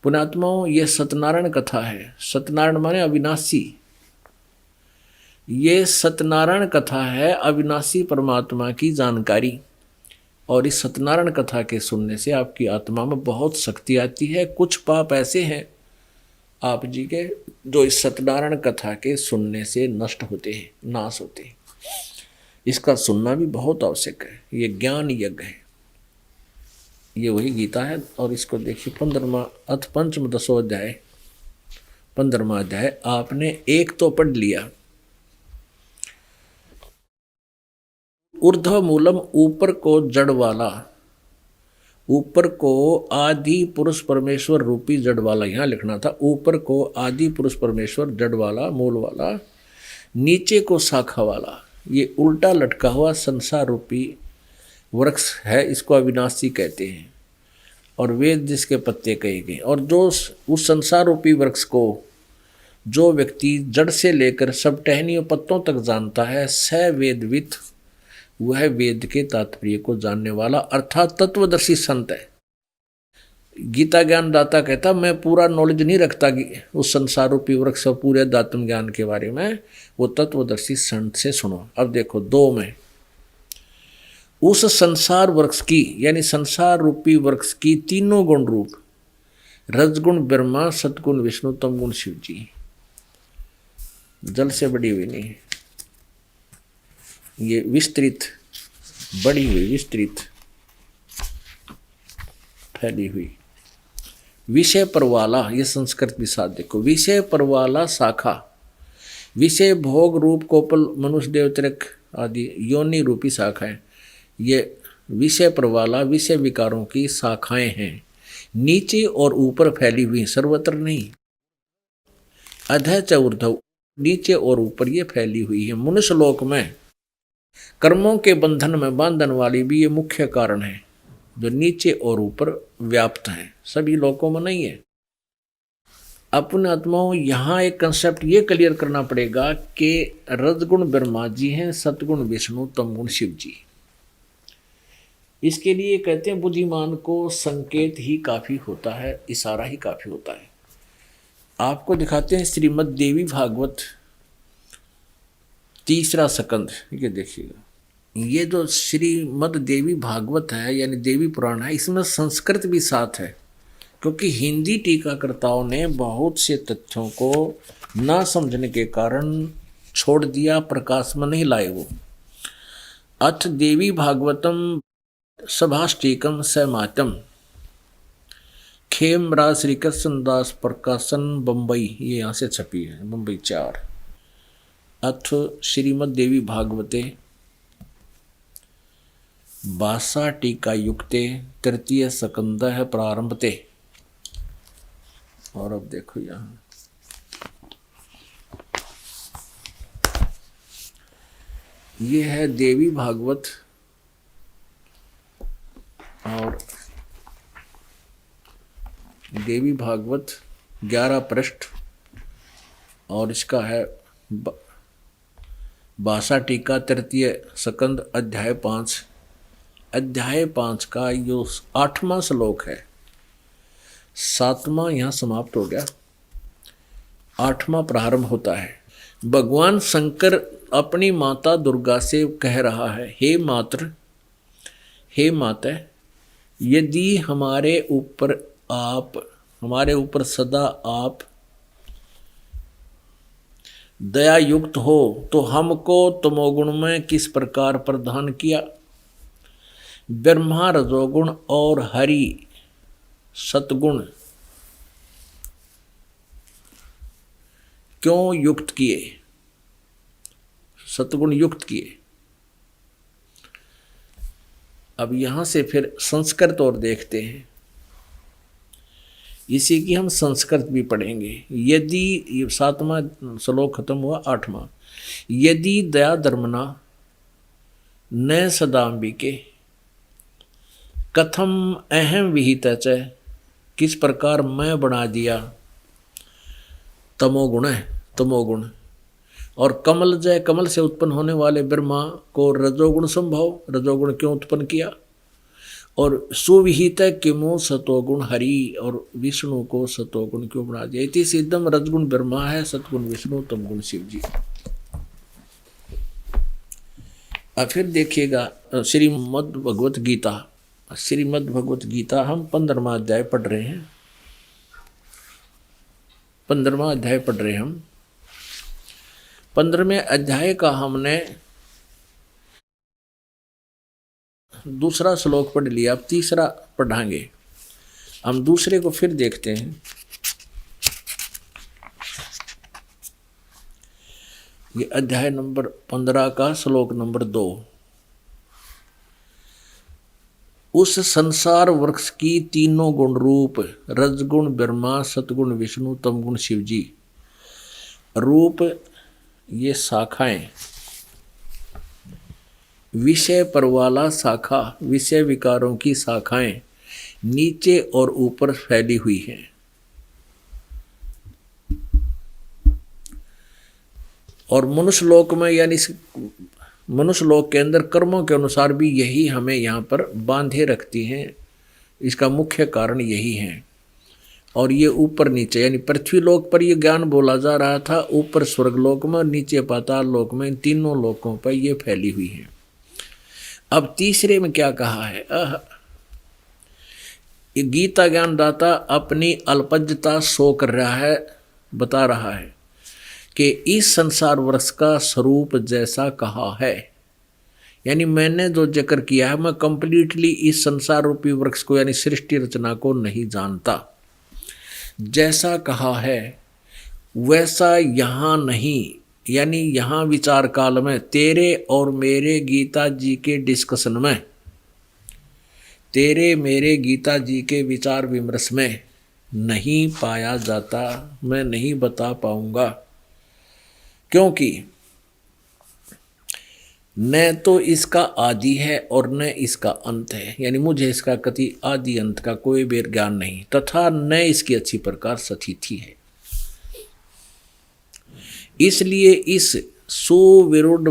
B: पुण्यात्माओं, ये सत्यनारायण कथा है। सत्यनारायण माने अविनाशी। ये सत्यनारायण कथा है, अविनाशी परमात्मा की जानकारी। और इस सत्यनारायण कथा के सुनने से आपकी आत्मा में बहुत शक्ति आती है। कुछ पाप ऐसे हैं आप जी के जो इस सत्यनारायण कथा के सुनने से नष्ट होते हैं, नाश होते हैं। इसका सुनना भी बहुत आवश्यक है। ये ज्ञान यज्ञ है, ये वही गीता है। और इसको देखिए 15वां अथ पंचम दशोध्याय 15वां अध्याय आपने एक तो पढ़ लिया। ऊर्ध्व मूलम, ऊपर को जड़ वाला, ऊपर को आदि पुरुष परमेश्वर रूपी जड़ वाला, यहाँ लिखना था ऊपर को आदि पुरुष परमेश्वर जड़ वाला, मूल वाला, नीचे को शाखा वाला। ये उल्टा लटका हुआ संसार रूपी वृक्ष है, इसको अविनाशी कहते हैं, और वेद जिसके पत्ते कहे गए। और जो उस संसार रूपी वृक्ष को जो व्यक्ति जड़ से लेकर सब टहनियों पत्तों तक जानता है, स वेदवित, वह वेद के तात्पर्य को जानने वाला अर्थात तत्वदर्शी संत है। गीता ज्ञान दाता कहता मैं पूरा नॉलेज नहीं रखता उस संसार रूपी वृक्ष और पूरे दात्म ज्ञान के बारे में, वो तत्वदर्शी संत से सुनो। अब देखो 2 में उस संसार वृक्ष की, यानी संसार रूपी वृक्ष की तीनों गुण रूप, रजगुण ब्रह्मा, सतगुण विष्णु, तमगुण शिव जी, जल से बड़ी हुई नहीं, ये विस्तृत बड़ी हुई, विस्तृत फैली हुई, विषय परवाला, ये संस्कृत भी साथ देखो, विषय परवाला शाखा, विषय भोग रूप कोपल मनुष्य देवतरक आदि योनि रूपी शाखाएं, ये विषय परवाला विषय विकारों की शाखाएं हैं, नीचे और ऊपर फैली हुई, सर्वत्र नहीं। अधः च ऊर्ध्व, नीचे और ऊपर ये फैली हुई है। मनुष्य लोक में कर्मों के बंधन में बांधन वाली भी ये मुख्य कारण है, जो नीचे और ऊपर व्याप्त है, सभी लोकों में नहीं है। अपने आत्माओं, यहाँ एक कंसेप्ट ये क्लियर करना पड़ेगा कि रजगुण ब्रह्मा जी हैं, सतगुण विष्णु, तमगुण शिव जी। इसके लिए कहते हैं बुद्धिमान को संकेत ही काफी होता है, इशारा ही काफी होता है। आपको दिखाते हैं श्रीमद् देवी भागवत 3रा स्कंद, ये देखिएगा। ये जो श्रीमद् देवी भागवत है यानी देवी पुराण है, इसमें संस्कृत भी साथ है, क्योंकि हिंदी टीकाकर्ताओं ने बहुत से तथ्यों को ना समझने के कारण छोड़ दिया, प्रकाश में नहीं लाए वो। अथ देवी भागवतम सभाष्टिकम समातम, खेमराज श्री कृष्णदास प्रकाशन बम्बई, ये यहाँ से छपी है, बम्बई 4। अथ श्रीमद् देवी भागवते भाषा टीका युक्ते 3 स्कंद है प्रारंभते। और अब देखो यहाँ ये है देवी भागवत, और देवी भागवत 11 पृष्ठ, और इसका है भाषा टीका तृतीय स्कंद अध्याय 5 का यो 8वां श्लोक है। 7वां यहाँ समाप्त हो गया, 8वां प्रारंभ होता है। भगवान शंकर अपनी माता दुर्गा से कह रहा है, हे माता, यदि हमारे ऊपर सदा आप दया युक्त हो तो हमको तमोगुण में किस प्रकार प्रदान किया, ब्रह्मा रजोगुण और हरि सतगुण क्यों युक्त किए, सतगुण युक्त किए। अब यहां से फिर संस्कृत और देखते हैं, इसी की हम संस्कृत भी पढ़ेंगे। यदि 7वां श्लोक खत्म हुआ, 8वां, यदि दया धर्मना न सदाम्बिके कथम अहम विहित च, किस प्रकार मैं बना दिया तमोगुण और कमल से उत्पन्न होने वाले ब्रह्मा को रजोगुण संभव, रजोगुण क्यों उत्पन्न किया, और सुविहित किमो सतोगुण हरि और विष्णु को सतोगुण क्यों बना दिया। इति सिद्धम रजगुण ब्रह्मा है, सतगुण विष्णु, तमगुण शिव जी। अब फिर देखिएगा श्रीमद् भगवत गीता हम 15वां अध्याय पढ़ रहे हैं। 15वां अध्याय पढ़ रहे हैं हम। 15वें अध्याय का हमने दूसरा श्लोक पढ़ लिया, अब तीसरा पढ़ाएंगे। हम दूसरे को फिर देखते हैं। ये अध्याय नंबर 15 का श्लोक नंबर 2। उस संसार वृक्ष की तीनों गुण रूप रजगुण ब्रह्मा, सतगुण विष्णु, तमगुण शिव जी। रूप ये शाखाएं, विषय पर वाला शाखा, विषय विकारों की शाखाएं नीचे और ऊपर फैली हुई हैं। और मनुष्यलोक में यानी मनुष्यलोक के अंदर कर्मों के अनुसार भी यही हमें यहाँ पर बांधे रखती हैं। इसका मुख्य कारण यही है। और ये ऊपर नीचे यानी पृथ्वी लोक पर ये ज्ञान बोला जा रहा था, ऊपर स्वर्गलोक में, नीचे पाताल लोक में, इन तीनों लोकों पर ये फैली हुई है। अब तीसरे में क्या कहा है, ये गीता ज्ञानदाता अपनी अल्पज्ञता शो कर रहा है, बता रहा है कि इस संसार वृक्ष का स्वरूप जैसा कहा है, यानी मैंने जो जिक्र किया है, मैं कंप्लीटली इस संसार रूपी वृक्ष को यानी सृष्टि रचना को नहीं जानता। जैसा कहा है वैसा यहाँ नहीं, यानी यहाँ विचार काल में तेरे और मेरे गीता जी के डिस्कशन में, तेरे मेरे गीता जी के विचार विमर्श में नहीं पाया जाता, मैं नहीं बता पाऊंगा। क्योंकि न तो इसका आदि है और न इसका अंत है, यानी मुझे इसका कति आदि अंत का कोई भी ज्ञान नहीं, तथा न इसकी अच्छी प्रकार स्थिति है। इसलिए इस सुविरुद्ध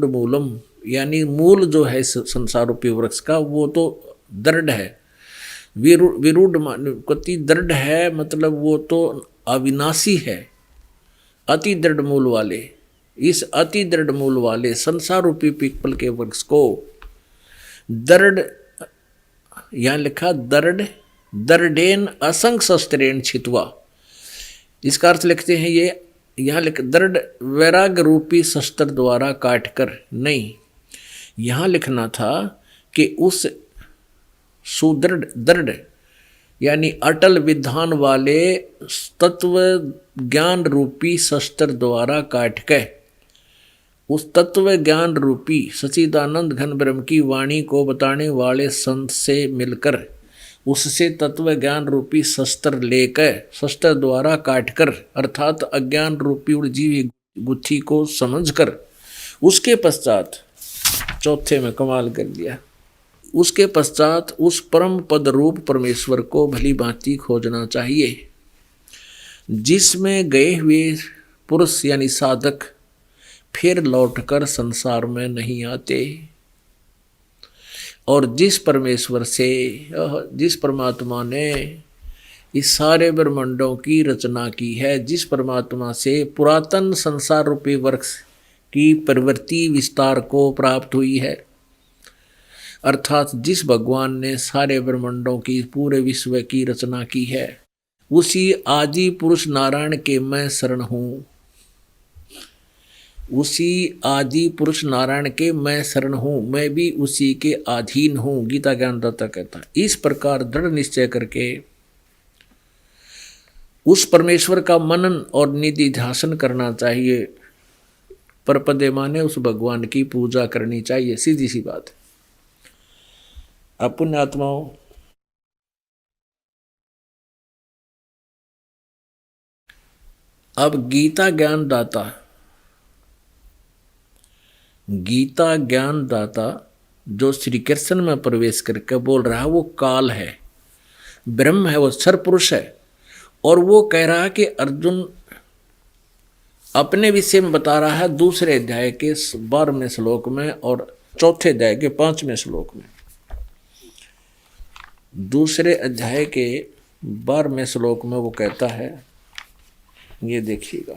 B: मूलम यानी मूल जो है इस संसार रूपी वृक्ष का, वो तो दृढ़ है। विरुद्ध कति दृढ़ है, मतलब वो तो अविनाशी है। अति दृढ़ मूल वाले, इस अति दृढ़ मूल वाले संसार रूपी पीपल के वृक्ष को दृढ़, यहाँ लिखा दृढ़ेन असंग शस्त्रेण छित्वा, इसका अर्थ लिखते हैं ये यहाँ लिख दृढ़ वैराग्य रूपी शस्त्र द्वारा काटकर नहीं, यहाँ लिखना था कि उस सुदृढ़ यानी अटल विधान वाले तत्व ज्ञान रूपी शस्त्र द्वारा काट के उस तत्व ज्ञान रूपी सच्चिदानंद घन ब्रह्म की वाणी को बताने वाले संत से मिलकर उससे तत्व ज्ञान रूपी शस्त्र लेकर, शस्त्र द्वारा काटकर, अर्थात अज्ञान रूपी उलझी गुत्थी को समझकर, उसके पश्चात चौथे में कमाल कर दिया, उसके पश्चात उस परम पद रूप परमेश्वर को भली भांति खोजना चाहिए, जिसमें गए हुए पुरुष यानी साधक फिर लौटकर संसार में नहीं आते। और जिस परमेश्वर से, जिस परमात्मा ने इस सारे ब्रह्मांडों की रचना की है, जिस परमात्मा से पुरातन संसार रूपी वृक्ष की प्रवृत्ति विस्तार को प्राप्त हुई है, अर्थात जिस भगवान ने सारे ब्रह्मांडों की पूरे विश्व की रचना की है, उसी आदि पुरुष नारायण के मैं शरण हूँ, उसी आदि पुरुष नारायण के मैं शरण हूँ, मैं भी उसी के अधीन हूँ, गीता ज्ञानदाता कहता है। इस प्रकार दृढ़ निश्चय करके उस परमेश्वर का मनन और निधि ध्यान करना चाहिए। परपदे माने उस भगवान की पूजा करनी चाहिए, सीधी सी बात है। अब पुण्यात्माओं, अब गीता ज्ञान दाता जो श्री कृष्ण में प्रवेश करके बोल रहा है, वो काल है, ब्रह्म है, वो सर्वपुरुष है। और वो कह रहा है कि अर्जुन अपने विषय में बता रहा है दूसरे अध्याय के 12वें श्लोक में और चौथे अध्याय के 5वें श्लोक में। दूसरे अध्याय के 12वें श्लोक में वो कहता है, ये देखिएगा,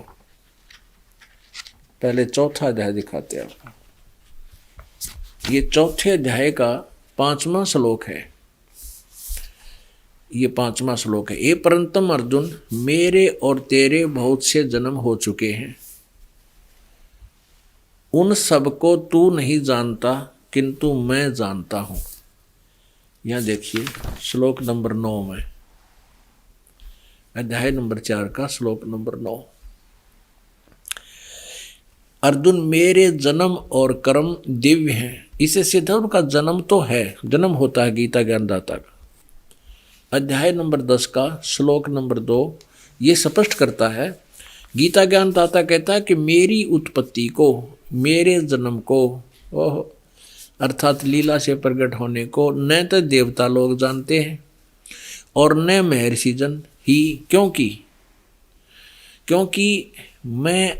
B: पहले चौथा अध्याय दिखाते हैं आपको। ये चौथे अध्याय का 5वां श्लोक है, ये 5वां श्लोक है। ये परंतम अर्जुन, मेरे और तेरे बहुत से जन्म हो चुके हैं, उन सबको तू नहीं जानता, किंतु मैं जानता हूं। यह देखिए श्लोक नंबर 9 में, अध्याय नंबर 4 का श्लोक नंबर 9। अर्जुन, मेरे जन्म और कर्म दिव्य हैं। इसे सिद्ध उनका जन्म तो है, जन्म होता है गीता ज्ञानदाता का। अध्याय नंबर 10 का श्लोक नंबर 2 ये स्पष्ट करता है। गीता ज्ञानदाता कहता है कि मेरी उत्पत्ति को, मेरे जन्म को, अर्थात लीला से प्रकट होने को न तो देवता लोग जानते हैं और न महर्षि जन ही, क्योंकि मैं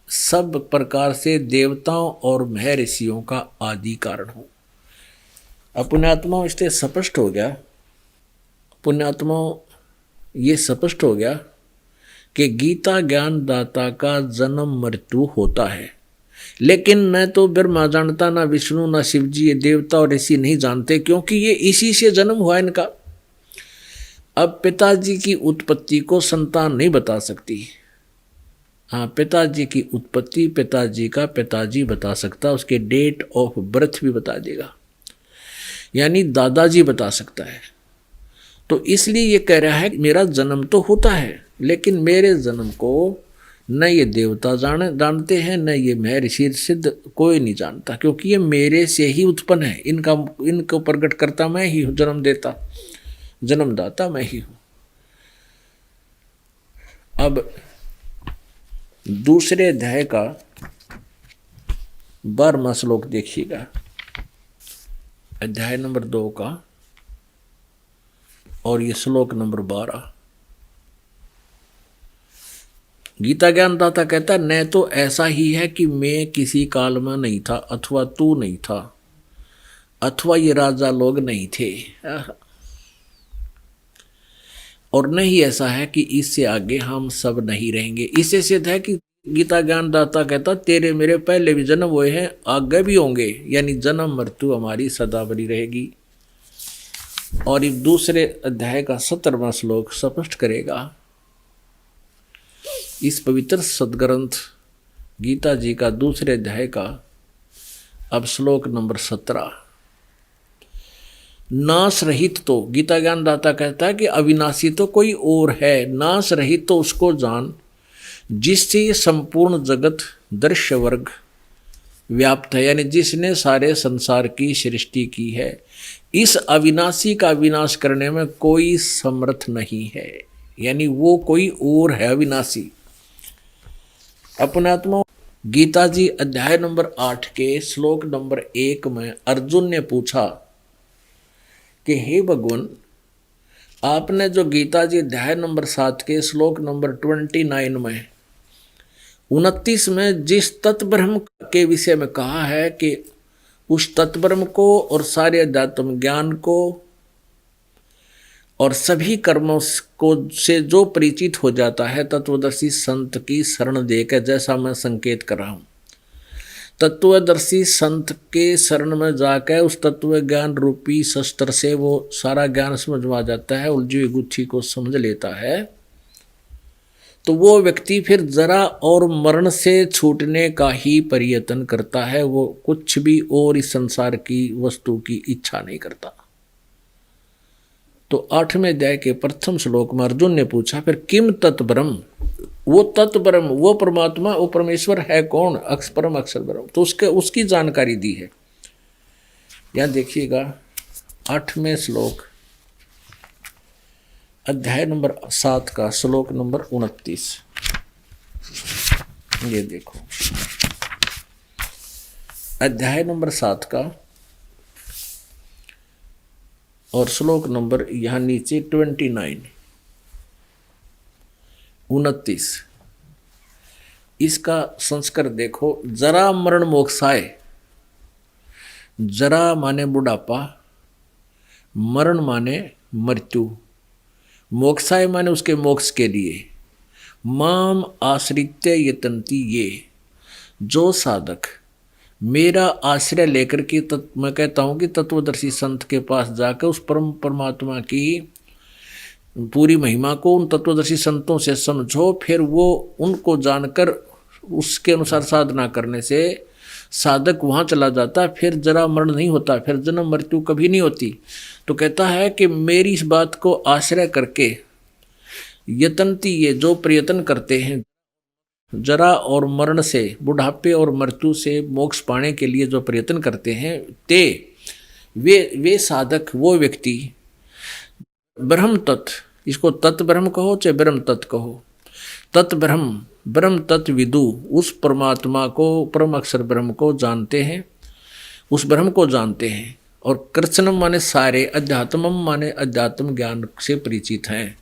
B: सब प्रकार से देवताओं और महर्षियों का आदि कारण हूँ। अब पुण्यात्माओं, इससे स्पष्ट हो गया, पुण्यात्माओं ये स्पष्ट हो गया कि गीता ज्ञानदाता का जन्म मृत्यु होता है, लेकिन न तो ब्रह्मा जानता, ना विष्णु, ना शिव जी, ये देवता और ऋषि नहीं जानते, क्योंकि ये इसी से जन्म हुआ इनका। अब पिताजी की उत्पत्ति को संतान नहीं बता सकती। हाँ, पिताजी की उत्पत्ति पिताजी का पिताजी बता सकता, उसके डेट ऑफ बर्थ भी बता देगा, यानी दादाजी बता सकता है। तो इसलिए ये कह रहा है मेरा जन्म तो होता है, लेकिन मेरे जन्म को न ये देवता जानते हैं, न ये महर्षि सिद्ध कोई नहीं जानता, क्योंकि ये मेरे से ही उत्पन्न है। इनको प्रकट करता मैं ही हूँ, जन्मदाता मैं ही हूँ। अब दूसरे अध्याय का 12वां श्लोक देखिएगा, अध्याय नंबर 2 का, और ये श्लोक नंबर 12। गीता ज्ञानदाता कहता है, न तो ऐसा ही है कि मैं किसी काल में नहीं था, अथवा तू नहीं था, अथवा ये राजा लोग नहीं थे, और नहीं ऐसा है कि इससे आगे हम सब नहीं रहेंगे। इससे सिद्ध है कि गीता ज्ञानदाता कहता तेरे मेरे पहले भी जन्म हुए हैं, आगे भी होंगे, यानी जन्म मृत्यु हमारी सदा बनी रहेगी। और इस दूसरे अध्याय का 17वां श्लोक स्पष्ट करेगा। इस पवित्र सदग्रंथ गीता जी का दूसरे अध्याय का अब श्लोक नंबर 17। नाश रहित तो, गीता ज्ञानदाता कहता है कि अविनाशी तो कोई और है, नाश रहित तो उसको जान जिससे ये संपूर्ण जगत दृश्य वर्ग व्याप्त है, यानी जिसने सारे संसार की सृष्टि की है। इस अविनाशी का विनाश करने में कोई समर्थ नहीं है, यानी वो कोई और है अविनाशी। अपनात्मा गीता जी अध्याय नंबर 8 के श्लोक नंबर 1 में अर्जुन ने पूछा कि हे भगवान, आपने जो गीता जी अध्याय नंबर 7 के श्लोक नंबर 29 में 29 में जिस तत्ब्रह्म के विषय में कहा है कि उस तत्ब्रह्म को और सारे अध्यात्म ज्ञान को और सभी कर्मों को से जो परिचित हो जाता है तत्वदर्शी संत की शरण देकर, जैसा मैं संकेत कर रहा हूं, तत्वदर्शी संत के शरण में जाकर उस तत्व ज्ञान रूपी शस्त्र से वो सारा ज्ञान समझ में आ जाता है, उलझी हुई गुत्थी को समझ लेता है, तो वो व्यक्ति फिर जरा और मरण से छूटने का ही प्रयत्न करता है। वो कुछ भी और इस संसार की वस्तु की इच्छा नहीं करता। तो 8वें अध्याय के प्रथम श्लोक में अर्जुन ने पूछा, फिर किम तत्ब्रह्म, वो तत्ब्रह्म, वो परमात्मा, वो परमेश्वर है कौन? परम अक्षर ब्रह्म। तो उसकी जानकारी दी है। यहां देखिएगा 8वें श्लोक अध्याय नंबर 7 का श्लोक नंबर 29। ये देखो अध्याय नंबर 7 का और श्लोक नंबर यहां नीचे 29 29। इसका संस्कार देखो, जरा मरण मोक्षाय। जरा माने बुढ़ापा, मरण माने मृत्यु, मोक्षाय माने उसके मोक्ष के लिए। माम आश्रित्य यतन्ति, ये जो साधक मेरा आश्रय लेकर के मैं कहता हूं कि तत्वदर्शी संत के पास जाकर उस परम परमात्मा की पूरी महिमा को उन तत्वदर्शी संतों से समझो, फिर वो उनको जानकर उसके अनुसार साधना करने से साधक वहाँ चला जाता, फिर जरा मरण नहीं होता, फिर जन्म मृत्यु कभी नहीं होती। तो कहता है कि मेरी इस बात को आश्रय करके यतन्ति, ये जो प्रयत्न करते हैं जरा और मरण से, बुढ़ापे और मृत्यु से मोक्ष पाने के लिए जो प्रयत्न करते हैं, ते वे साधक, वो व्यक्ति ब्रह्म तत्व, इसको तत्व ब्रह्म कहो चाहे ब्रह्म तत्व कहो, तत्व ब्रह्म तत्व विदु, उस परमात्मा को, परम अक्षर ब्रह्म को जानते हैं, उस ब्रह्म को जानते हैं। और कृष्णम माने सारे, अध्यात्मम माने अध्यात्म ज्ञान से परिचित हैं।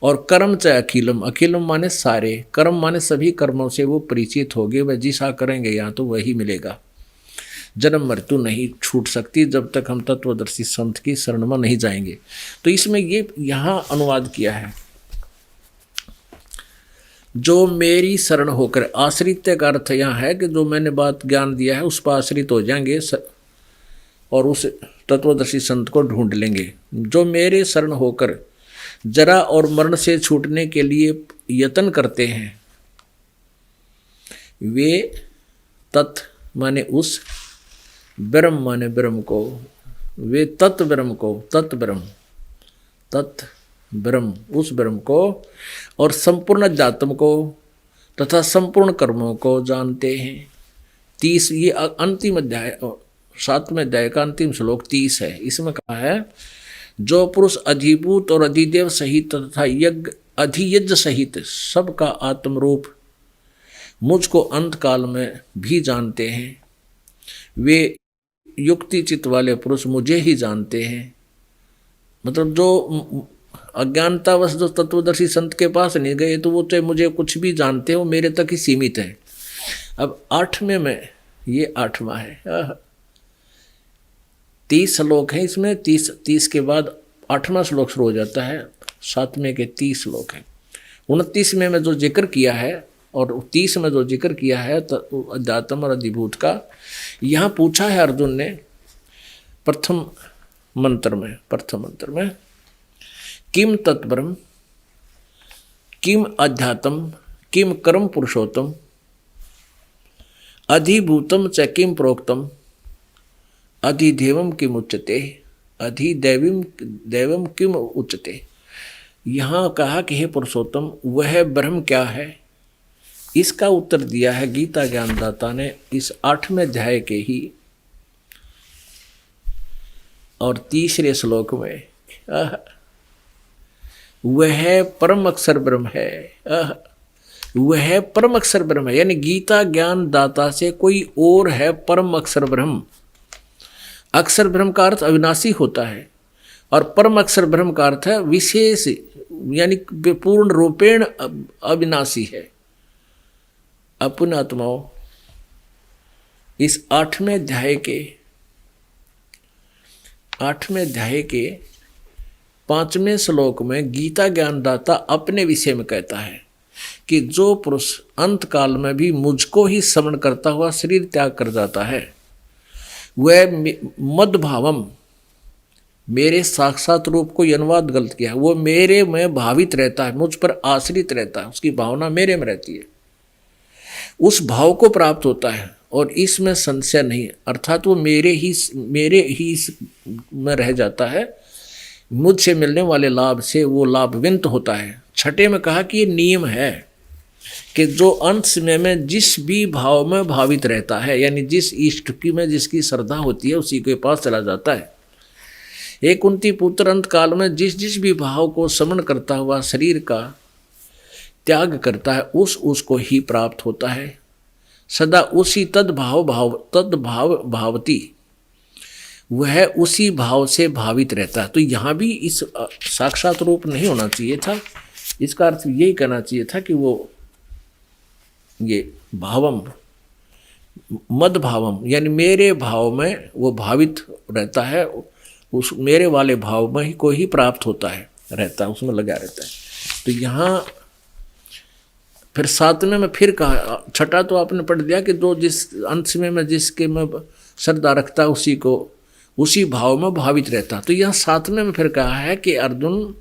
B: और कर्म चाहे अखिलम, अखिलम माने सारे, कर्म माने सभी कर्मों से वो परिचित होंगे। वह जिसा करेंगे यहाँ तो वही मिलेगा। जन्म मृत्यु नहीं छूट सकती जब तक हम तत्वदर्शी संत की शरण में नहीं जाएंगे। तो इसमें ये यहाँ अनुवाद किया है, जो मेरी शरण होकर, आश्रित का अर्थ यहाँ है कि जो मैंने बात ज्ञान दिया है उस पर आश्रित हो जाएंगे और उस तत्वदर्शी संत को ढूंढ लेंगे। जो मेरे शरण होकर जरा और मरण से छूटने के लिए यत्न करते हैं, वे तत्व माने उस, ब्रह्म माने ब्रह्म को, वे तत्व ब्रह्म को, तत्व ब्रह्म उस ब्रह्म को और संपूर्ण अध्यात्म को तथा संपूर्ण कर्मों को जानते हैं। 30 ये अंतिम अध्याय, 7वें अध्याय का अंतिम श्लोक 30 है। इसमें कहा है, जो पुरुष अधिभूत और अधिदेव सहित तथा यज्ञ अधियज्ञ सहित सबका आत्मरूप मुझको अंत काल में भी जानते हैं, वे युक्ति चित्त वाले पुरुष मुझे ही जानते हैं। मतलब जो अज्ञानतावश जो तत्वदर्शी संत के पास नहीं गए तो वो चाहे मुझे कुछ भी जानते हो, मेरे तक ही सीमित है। अब 8वें में, ये 8वां है, 30 श्लोक है इसमें, 30 के बाद 8वां श्लोक शुरू हो जाता है। 7वें के 30 श्लोक हैं। 29 में जो जिक्र किया है और 30 में जो जिक्र किया है अध्यात्म और अधिभूत का, यहाँ पूछा है अर्जुन ने प्रथम मंत्र में, किम तत्ब्रह्म, किम अध्यात्म, किम कर्म पुरुषोत्तम, अधिभूतम च किम प्रोक्तम, अधिदेवम किम उच्यते, अधिदैवम किम उच्यते। यहाँ कहा कि हे पुरुषोत्तम, वह ब्रह्म क्या है? इसका उत्तर दिया है गीता ज्ञानदाता ने इस 8वें अध्याय के ही और 3रे श्लोक में। वह परम अक्षर ब्रह्म है, वह परम अक्षर ब्रह्म है। यानी गीता ज्ञान दाता से कोई और है परम अक्षर ब्रह्म। अक्षर ब्रह्म का अर्थ अविनाशी होता है और परम अक्षर ब्रह्म का अर्थ है विशेष, यानी पूर्ण रूपेण अविनाशी है। अपने आत्माओं, इस 8वें अध्याय के 5वें श्लोक में गीता ज्ञानदाता अपने विषय में कहता है कि जो पुरुष अंत काल में भी मुझको ही स्मरण करता हुआ शरीर त्याग कर जाता है, वह मद्भावम, मेरे साक्षात रूप को अनुवाद गलत किया, वो मेरे में भावित रहता है, मुझ पर आश्रित रहता है, उसकी भावना मेरे में रहती है, उस भाव को प्राप्त होता है और इसमें संशय नहीं है, अर्थात वो मेरे ही में रह जाता है, मुझसे मिलने वाले लाभ से वो लाभविंत होता है। 6 में कहा कि ये नियम है कि जो अंत समय में जिस भी भाव में भावित रहता है, यानी जिस इष्ट की में जिसकी श्रद्धा होती है उसी के पास चला जाता है। हे कुंती पुत्र, अंत काल में जिस भी भाव को स्मरण करता हुआ शरीर का त्याग करता है, उसको ही प्राप्त होता है। सदा उसी तद्भाव भावती, वह उसी भाव से भावित रहता है। तो यहाँ भी इस साक्षात रूप नहीं होना चाहिए था, इसका अर्थ यही कहना चाहिए था कि वो ये भावम मद भावम, यानी मेरे भाव में वो भावित रहता है, उस मेरे वाले भाव में ही को ही प्राप्त होता है, रहता है, उसमें लगा रहता है। तो यहाँ फिर 7वें में फिर कहा, 6 तो आपने पढ़ दिया कि जो जिस अंत में जिसके में श्रद्धा रखता है उसी भाव में भावित रहता। तो यहाँ 7वें में फिर कहा है कि अर्जुन,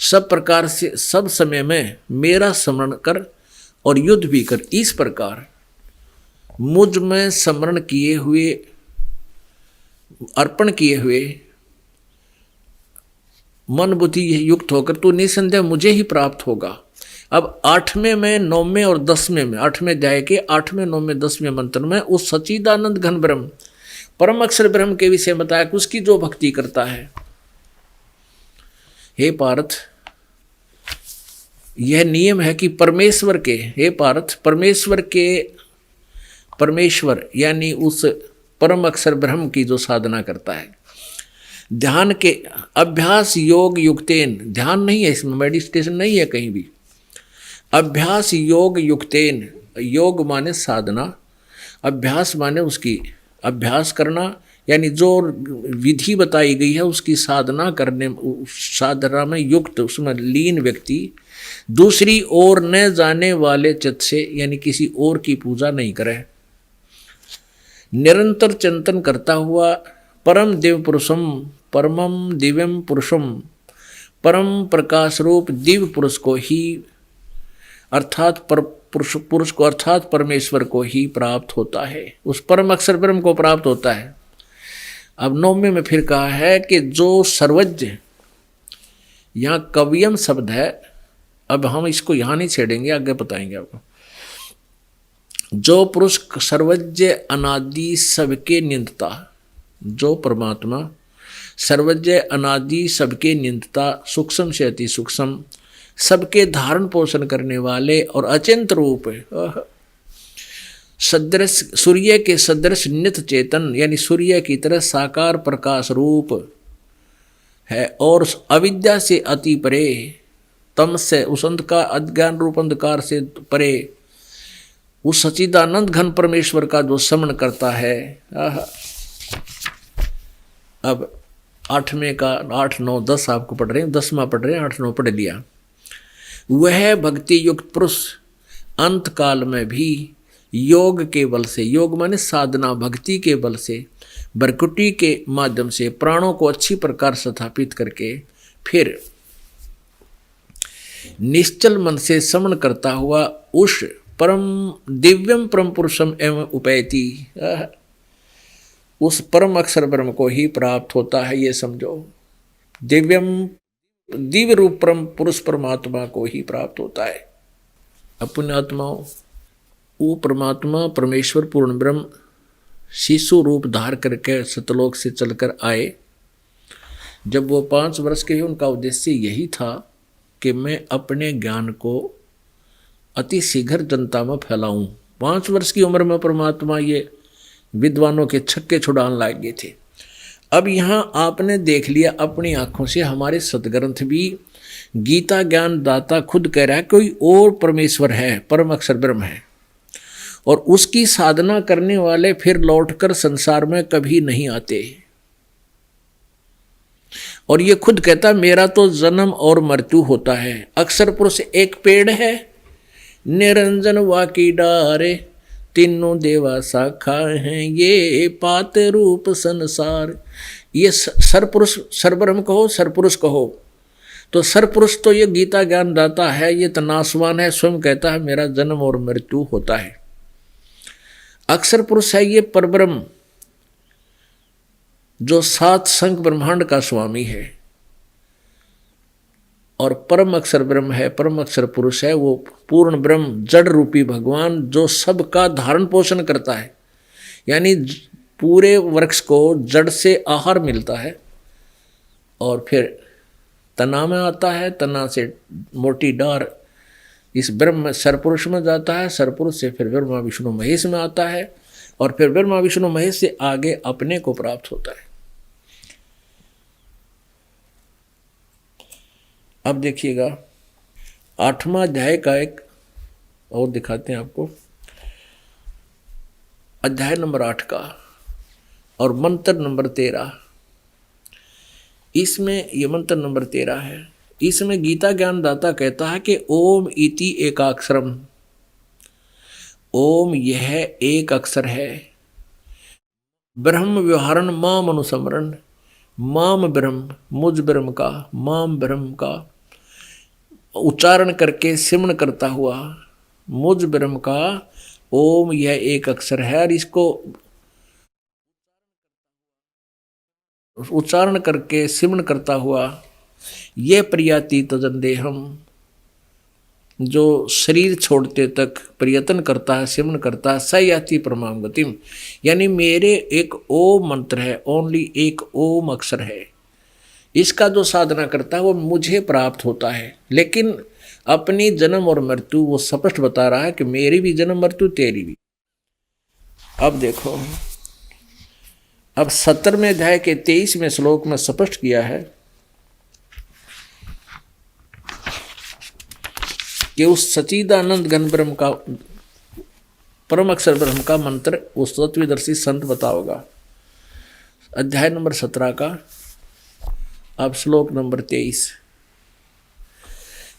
B: सब प्रकार से सब समय में मेरा स्मरण कर और युद्ध भी कर। इस प्रकार मुझ में स्मरण किए हुए, अर्पण किए हुए मन बुद्धि युक्त होकर तू निसंदेह मुझे ही प्राप्त होगा। अब 8वें में, 9वें और 10वें में, 8वें अध्याय के 8वें, 9वें, 10वें मंत्र में उस सच्चिदानंद घन ब्रह्म, परम अक्षर ब्रह्म के विषय बताया कि उसकी जो भक्ति करता है। हे पार्थ, यह नियम है कि परमेश्वर के, हे पार्थ, परमेश्वर यानी उस परम अक्षर ब्रह्म की जो साधना करता है, ध्यान के अभ्यास योग युक्तेन, ध्यान नहीं है इसमें, मेडिटेशन नहीं है कहीं भी, अभ्यास योग युक्तेन, योग माने साधना, अभ्यास माने उसकी अभ्यास करना, यानी जो विधि बताई गई है उसकी साधना करने, साधना में युक्त, उसमें लीन व्यक्ति दूसरी ओर न जाने वाले चित्त से, यानी किसी और की पूजा नहीं करे, निरंतर चिंतन करता हुआ परम दिव्य पुरुषम, परमम दिव्यम पुरुषम, परम प्रकाश रूप दिव्य पुरुष को ही, अर्थात पुरुष को, अर्थात परमेश्वर को ही प्राप्त होता है, उस परम अक्षर ब्रह्म को प्राप्त होता है। अब 9वें में फिर कहा है कि जो सर्वज्ञ, यहाँ कवियम शब्द है, अब हम इसको यहाँ नहीं छेड़ेंगे, आगे बताएंगे आपको। जो पुरुष सर्वज्ञ अनादि सबके नियंता, जो परमात्मा सर्वज्ञ अनादि सबके नियंता, सूक्ष्म से अति सूक्ष्म, सबके धारण पोषण करने वाले और अचिंत रूप सदृश, सूर्य के सदृश नित चेतन, यानी सूर्य की तरह साकार प्रकाश रूप है और अविद्या से अति परे, तम से उस अंधकार, अज्ञान रूप अंधकार से परे, उस सच्चिदानंद घन परमेश्वर का जो स्मरण करता है। अब 8वें का 8, 9, 10 आपको पढ़ रहे हैं, 10वां पढ़ रहे हैं, 8, 9 पढ़ लिया। वह भक्ति युक्त पुरुष अंत काल में भी योग के बल से, योग माने साधना, भक्ति के बल से, बरकुटी के माध्यम से प्राणों को अच्छी प्रकार स्थापित करके फिर निश्चल मन से समन करता हुआ उस परम दिव्यम परम पुरुषम एवं उपैति, उस परम अक्षर ब्रह्म को ही प्राप्त होता है। ये समझो, दिव्यम दिव्य रूप परम पुरुष परमात्मा को ही प्राप्त होता है। अपने आत्माओं, वो परमात्मा परमेश्वर पूर्ण ब्रह्म शिशु रूप धार करके सतलोक से चलकर आए। जब वो 5 वर्ष के ही, उनका उद्देश्य यही था कि मैं अपने ज्ञान को अति शीघ्र जनता में फैलाऊं। 5 वर्ष की उम्र में परमात्मा ये विद्वानों के छक्के छुड़ाने लग गए थे। अब यहाँ आपने देख लिया अपनी आंखों से, हमारे सदग्रंथ भी गीता ज्ञान दाता खुद कह रहा है कोई और परमेश्वर है, परम अक्षर ब्रह्म है। और उसकी साधना करने वाले फिर लौटकर संसार में कभी नहीं आते। और ये खुद कहता मेरा तो जन्म और मृत्यु होता है। अक्षर पुरुष एक पेड़ है, निरंजन वाकी डारे, तीनों देवा शाखा हैं, ये पात रूप संसार। ये सरपुरुष, सरब्रह्म कहो, सरपुरुष कहो, तो सरपुरुष तो ये गीता ज्ञान दाता है, ये तनासवान है, स्वयं कहता है मेरा जन्म और मृत्यु होता है। अक्षर पुरुष है ये परब्रह्म, जो सात संख ब्रह्मांड का स्वामी है। और परम अक्षर ब्रह्म है, परम अक्षर पुरुष है, वो पूर्ण ब्रह्म जड़ रूपी भगवान, जो सबका धारण पोषण करता है। यानी पूरे वृक्ष को जड़ से आहार मिलता है और फिर तना में आता है, तना से मोटी डार इस ब्रह्म सरपुरुष में जाता है, सरपुरुष से फिर ब्रह्मा विष्णु महेश में आता है और फिर ब्रह्मा विष्णु महेश से आगे अपने को प्राप्त होता है। अब देखिएगा 8वां अध्याय का एक और दिखाते हैं आपको, अध्याय नंबर 8 का और मंत्र नंबर 13। इसमें ये मंत्र नंबर 13 है। इसमें गीता ज्ञानदाता कहता है कि ओम इति एकाक्षरम, ओम यह एक अक्षर है, ब्रह्म व्यवहारण माम अनुसमरण, माम ब्रह्म मुझ ब्रह्म का, माम ब्रह्म का उच्चारण करके सिमरण करता हुआ मुझ ब्रह्म का ओम यह एक अक्षर है। और इसको उच्चारण करके सिमरण करता हुआ ये प्रियाति तजन देहम, जो शरीर छोड़ते तक प्रयत्न करता है, सिमरण करता है, सयाति परमाम गतिम, यानी मेरे एक ओम मंत्र है, ओनली एक ओम अक्षर है, इसका जो साधना करता है वो मुझे प्राप्त होता है। लेकिन अपनी जन्म और मृत्यु वो स्पष्ट बता रहा है कि मेरी भी जन्म मृत्यु तेरी भी। अब देखो, अब 17वें अध्याय के 23वें श्लोक में स्पष्ट किया है कि उस सच्चिदानंद घन ब्रह्म का, परम अक्षर ब्रह्म का मंत्र उस तत्वदर्शी संत बताओगा। अध्याय नंबर 17 का अब श्लोक नंबर 23,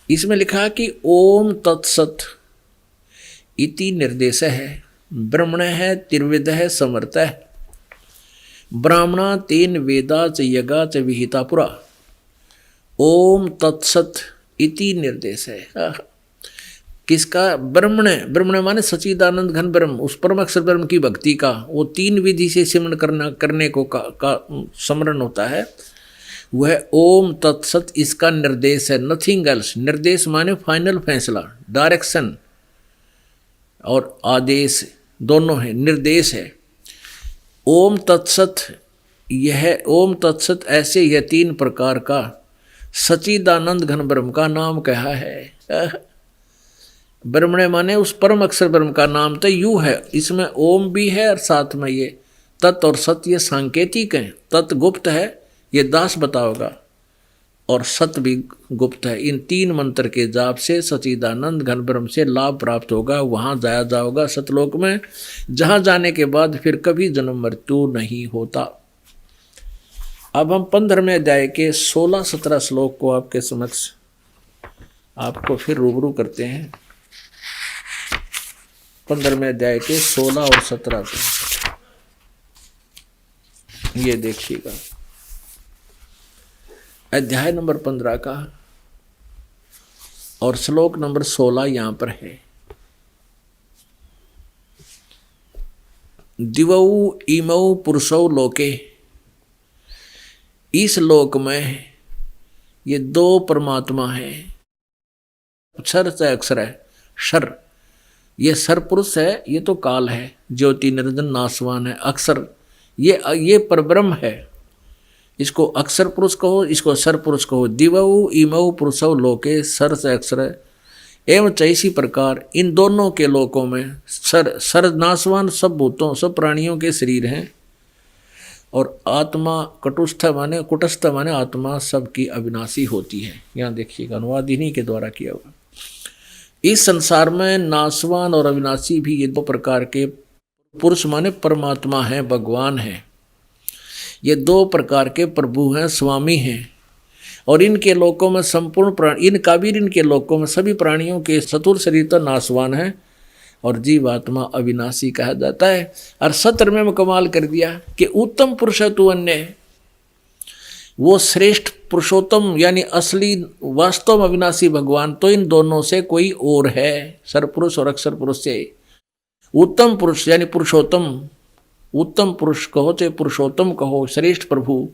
B: इसमें लिखा कि ओम तत्सत इति निर्देश है, ब्रह्मण है, त्रिविद है, समर्थ है, ब्राह्मणा तेन वेदा च यगा च विहिता पुरा। ओम तत्सत इति निर्देश है। किसका? ब्रह्मण, ब्रह्मण माने सच्चिदानंद घन ब्रह्म, उस परम अक्षर ब्रह्म की भक्ति का वो 3 विधि से सिमरण करने को का स्मरण होता है, वह ओम तत्सत इसका निर्देश है, नथिंग एल्स। निर्देश माने फाइनल फैसला, डायरेक्शन और आदेश दोनों है, निर्देश है। ओम तत्सत, यह ओम तत्सत ऐसे यह 3 प्रकार का सच्चिदानंद घन ब्रह्म का नाम कहा है। ब्रह्मणे माने उस परम अक्षर ब्रह्म का नाम तो यू है, इसमें ओम भी है और साथ में ये तत् और सत्य ये सांकेतिक हैं। तत् गुप्त है, ये दास बताओगा, और सत्य भी गुप्त है। इन 3 मंत्र के जाप से सच्चिदानंद घन ब्रह्म से लाभ प्राप्त होगा, वहाँ जाया जाओगा सतलोक में, जहाँ जाने के बाद फिर कभी जन्म मृत्यु नहीं होता। अब हम 15वें अध्याय के 16-17 श्लोक को आपके समक्ष आपको फिर रूबरू करते हैं। 15वें अध्याय के 16 और 17 को ये देखिएगा, अध्याय नंबर 15 का और श्लोक नंबर 16 यहां पर है। दिवौ इमौ पुरुषौ लोके, इस लोक में ये 2 परमात्मा है, क्षर से अक्षर है। क्षर ये सर पुरुष है, ये तो काल है, ज्योति निरंजन नासवान है। अक्षर ये परब्रह्म है, इसको अक्षर पुरुष कहो, इसको सर पुरुष कहो। दिवौ इमौ पुरुषौ लोके, सर से अक्षर है। एवं इसी प्रकार इन दोनों के लोकों में सर नासवान सब भूतों सब प्राणियों के शरीर हैं, और आत्मा कुटस्थ माने आत्मा सबकी अविनाशी होती है। यहाँ देखिएगा, अनुवाद इन्हीं के द्वारा किया हुआ। इस संसार में नाशवान और अविनाशी भी ये दो प्रकार के पुरुष माने परमात्मा हैं, भगवान हैं। ये दो प्रकार के प्रभु हैं, स्वामी हैं। और इनके लोकों में संपूर्ण प्राणी, इनके लोकों में सभी प्राणियों के चतुर शरीर तो नाशवान है और जीवात्मा अविनाशी कहा जाता है। और सत्र में कमाल कर दिया कि उत्तम पुरुष है तू अन्य है, वो श्रेष्ठ पुरुषोत्तम यानी असली वास्तव में अविनाशी भगवान तो इन दोनों से कोई और है, सरपुरुष और अक्षर पुरुष से। उत्तम पुरुष यानी पुरुषोत्तम, उत्तम पुरुष कहो चाहे पुरुषोत्तम कहो, श्रेष्ठ प्रभु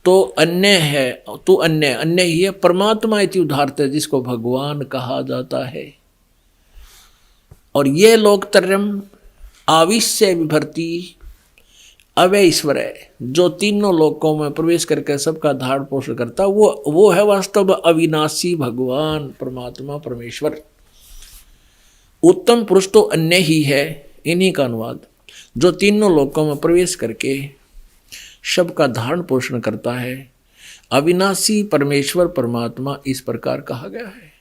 B: तो अन्य है, तो अन्य ही है। परमात्मा इति उदाहरते जिसको भगवान कहा जाता है। और ये लोकत्रयम् आविश्य विभर्ति अवय ईश्वर है, जो तीनों लोकों में प्रवेश करके सबका धारण पोषण करता, वो है वास्तव में अविनाशी भगवान परमात्मा परमेश्वर। उत्तम पुरुष तो अन्य ही है, इन्हीं का अनुवाद, जो तीनों लोकों में प्रवेश करके सबका धारण पोषण करता है। अविनाशी परमेश्वर परमात्मा इस प्रकार कहा गया है।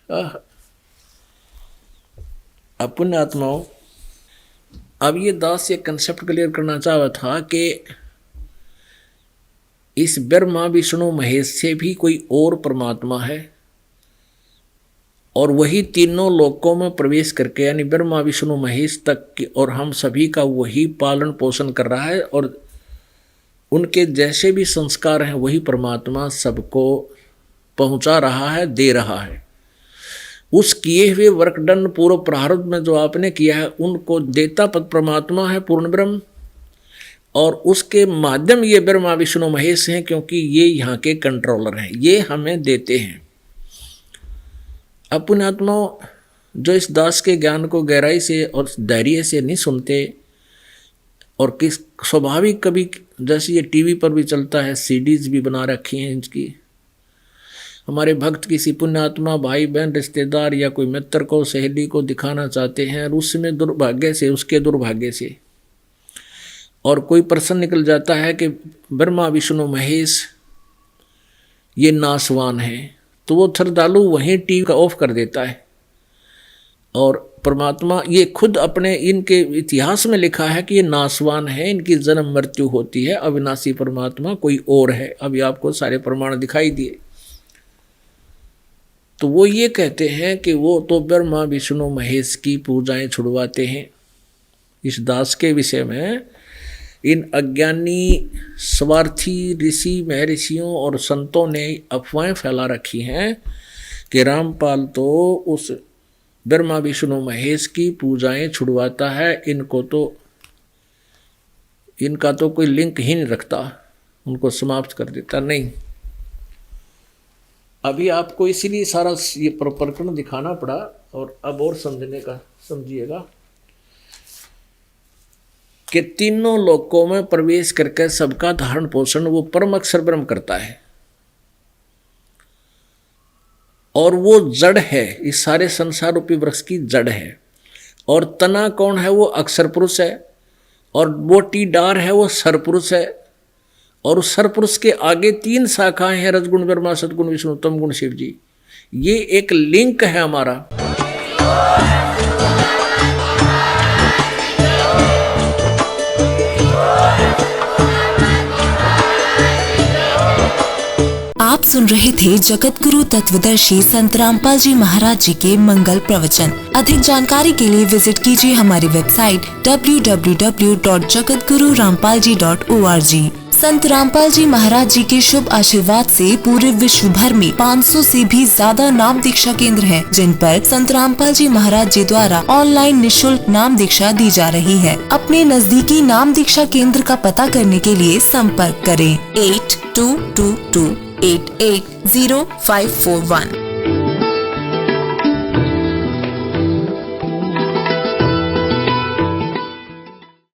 B: अब पुण्य आत्माओं, अब ये दास ये कंसेप्ट क्लियर करना चाहा था कि इस ब्रह्मा विष्णु महेश से भी कोई और परमात्मा है और वही तीनों लोकों में प्रवेश करके यानी ब्रह्मा विष्णु महेश तक और हम सभी का वही पालन पोषण कर रहा है और उनके जैसे भी संस्कार हैं वही परमात्मा सबको पहुंचा रहा है, दे रहा है। उस किए हुए वर्कडन पूर्व प्रारब्ध में जो आपने किया है उनको देता पद परमात्मा है पूर्ण ब्रह्म, और उसके माध्यम ये ब्रह्मा विष्णु महेश हैं क्योंकि ये यहाँ के कंट्रोलर हैं, ये हमें देते हैं। अब पुण्यात्माओं, जो इस दास के ज्ञान को गहराई से और धैर्य से नहीं सुनते और किस स्वाभाविक कभी जैसे ये टीवी पर भी चलता है, सीडीज भी बना रखी हैं इनकी, हमारे भक्त किसी पुण्यात्मा भाई बहन रिश्तेदार या कोई मित्र को सहेली को दिखाना चाहते हैं और उसमें दुर्भाग्य से उसके दुर्भाग्य से और कोई प्रश्न निकल जाता है कि ब्रह्मा विष्णु महेश ये नाशवान है, तो वो श्रद्धालु वहीं टीवी का ऑफ कर देता है। और परमात्मा ये खुद अपने इनके इतिहास में लिखा है कि ये नाशवान है, इनकी जन्म मृत्यु होती है, अविनाशी परमात्मा कोई और है। अभी आपको सारे प्रमाण दिखाई दिए। तो वो ये कहते हैं कि वो तो ब्रह्मा विष्णु महेश की पूजाएं छुड़वाते हैं। इस दास के विषय में इन अज्ञानी स्वार्थी ऋषि महर्षियों और संतों ने अफवाहें फैला रखी हैं कि रामपाल तो उस ब्रह्मा विष्णु महेश की पूजाएं छुड़वाता है, इनका तो कोई लिंक ही नहीं रखता, उनको समाप्त कर देता। नहीं, अभी आपको इसीलिए सारा ये प्रकरण दिखाना पड़ा और अब और समझने का समझिएगा कि तीनों लोकों में प्रवेश करके सबका धारण पोषण वो परम अक्षर ब्रह्म करता है और वो जड़ है, इस सारे संसार रूपी वृक्ष की जड़ है। और तना कौन है? वो अक्षर पुरुष है। और वो टीडार है, वो सरपुरुष है। और उस सरपुरुष के आगे 3 शाखाएं हैं, रजगुण ब्रह्मा सदगुण विष्णु तम गुण शिव जी। ये एक लिंक है हमारा।
C: आप सुन रहे थे जगत गुरु तत्वदर्शी संत रामपाल जी महाराज जी के मंगल प्रवचन। अधिक जानकारी के लिए विजिट कीजिए हमारी वेबसाइट www.jagatgururampalji.org। संत रामपाल जी महाराज जी के शुभ आशीर्वाद से पूरे विश्व भर में 500 से भी ज्यादा नाम दीक्षा केंद्र हैं, जिन पर संत रामपाल जी महाराज जी द्वारा ऑनलाइन निशुल्क नाम दीक्षा दी जा रही है। अपने नजदीकी नाम दीक्षा केंद्र का पता करने के लिए संपर्क करें 8222880541।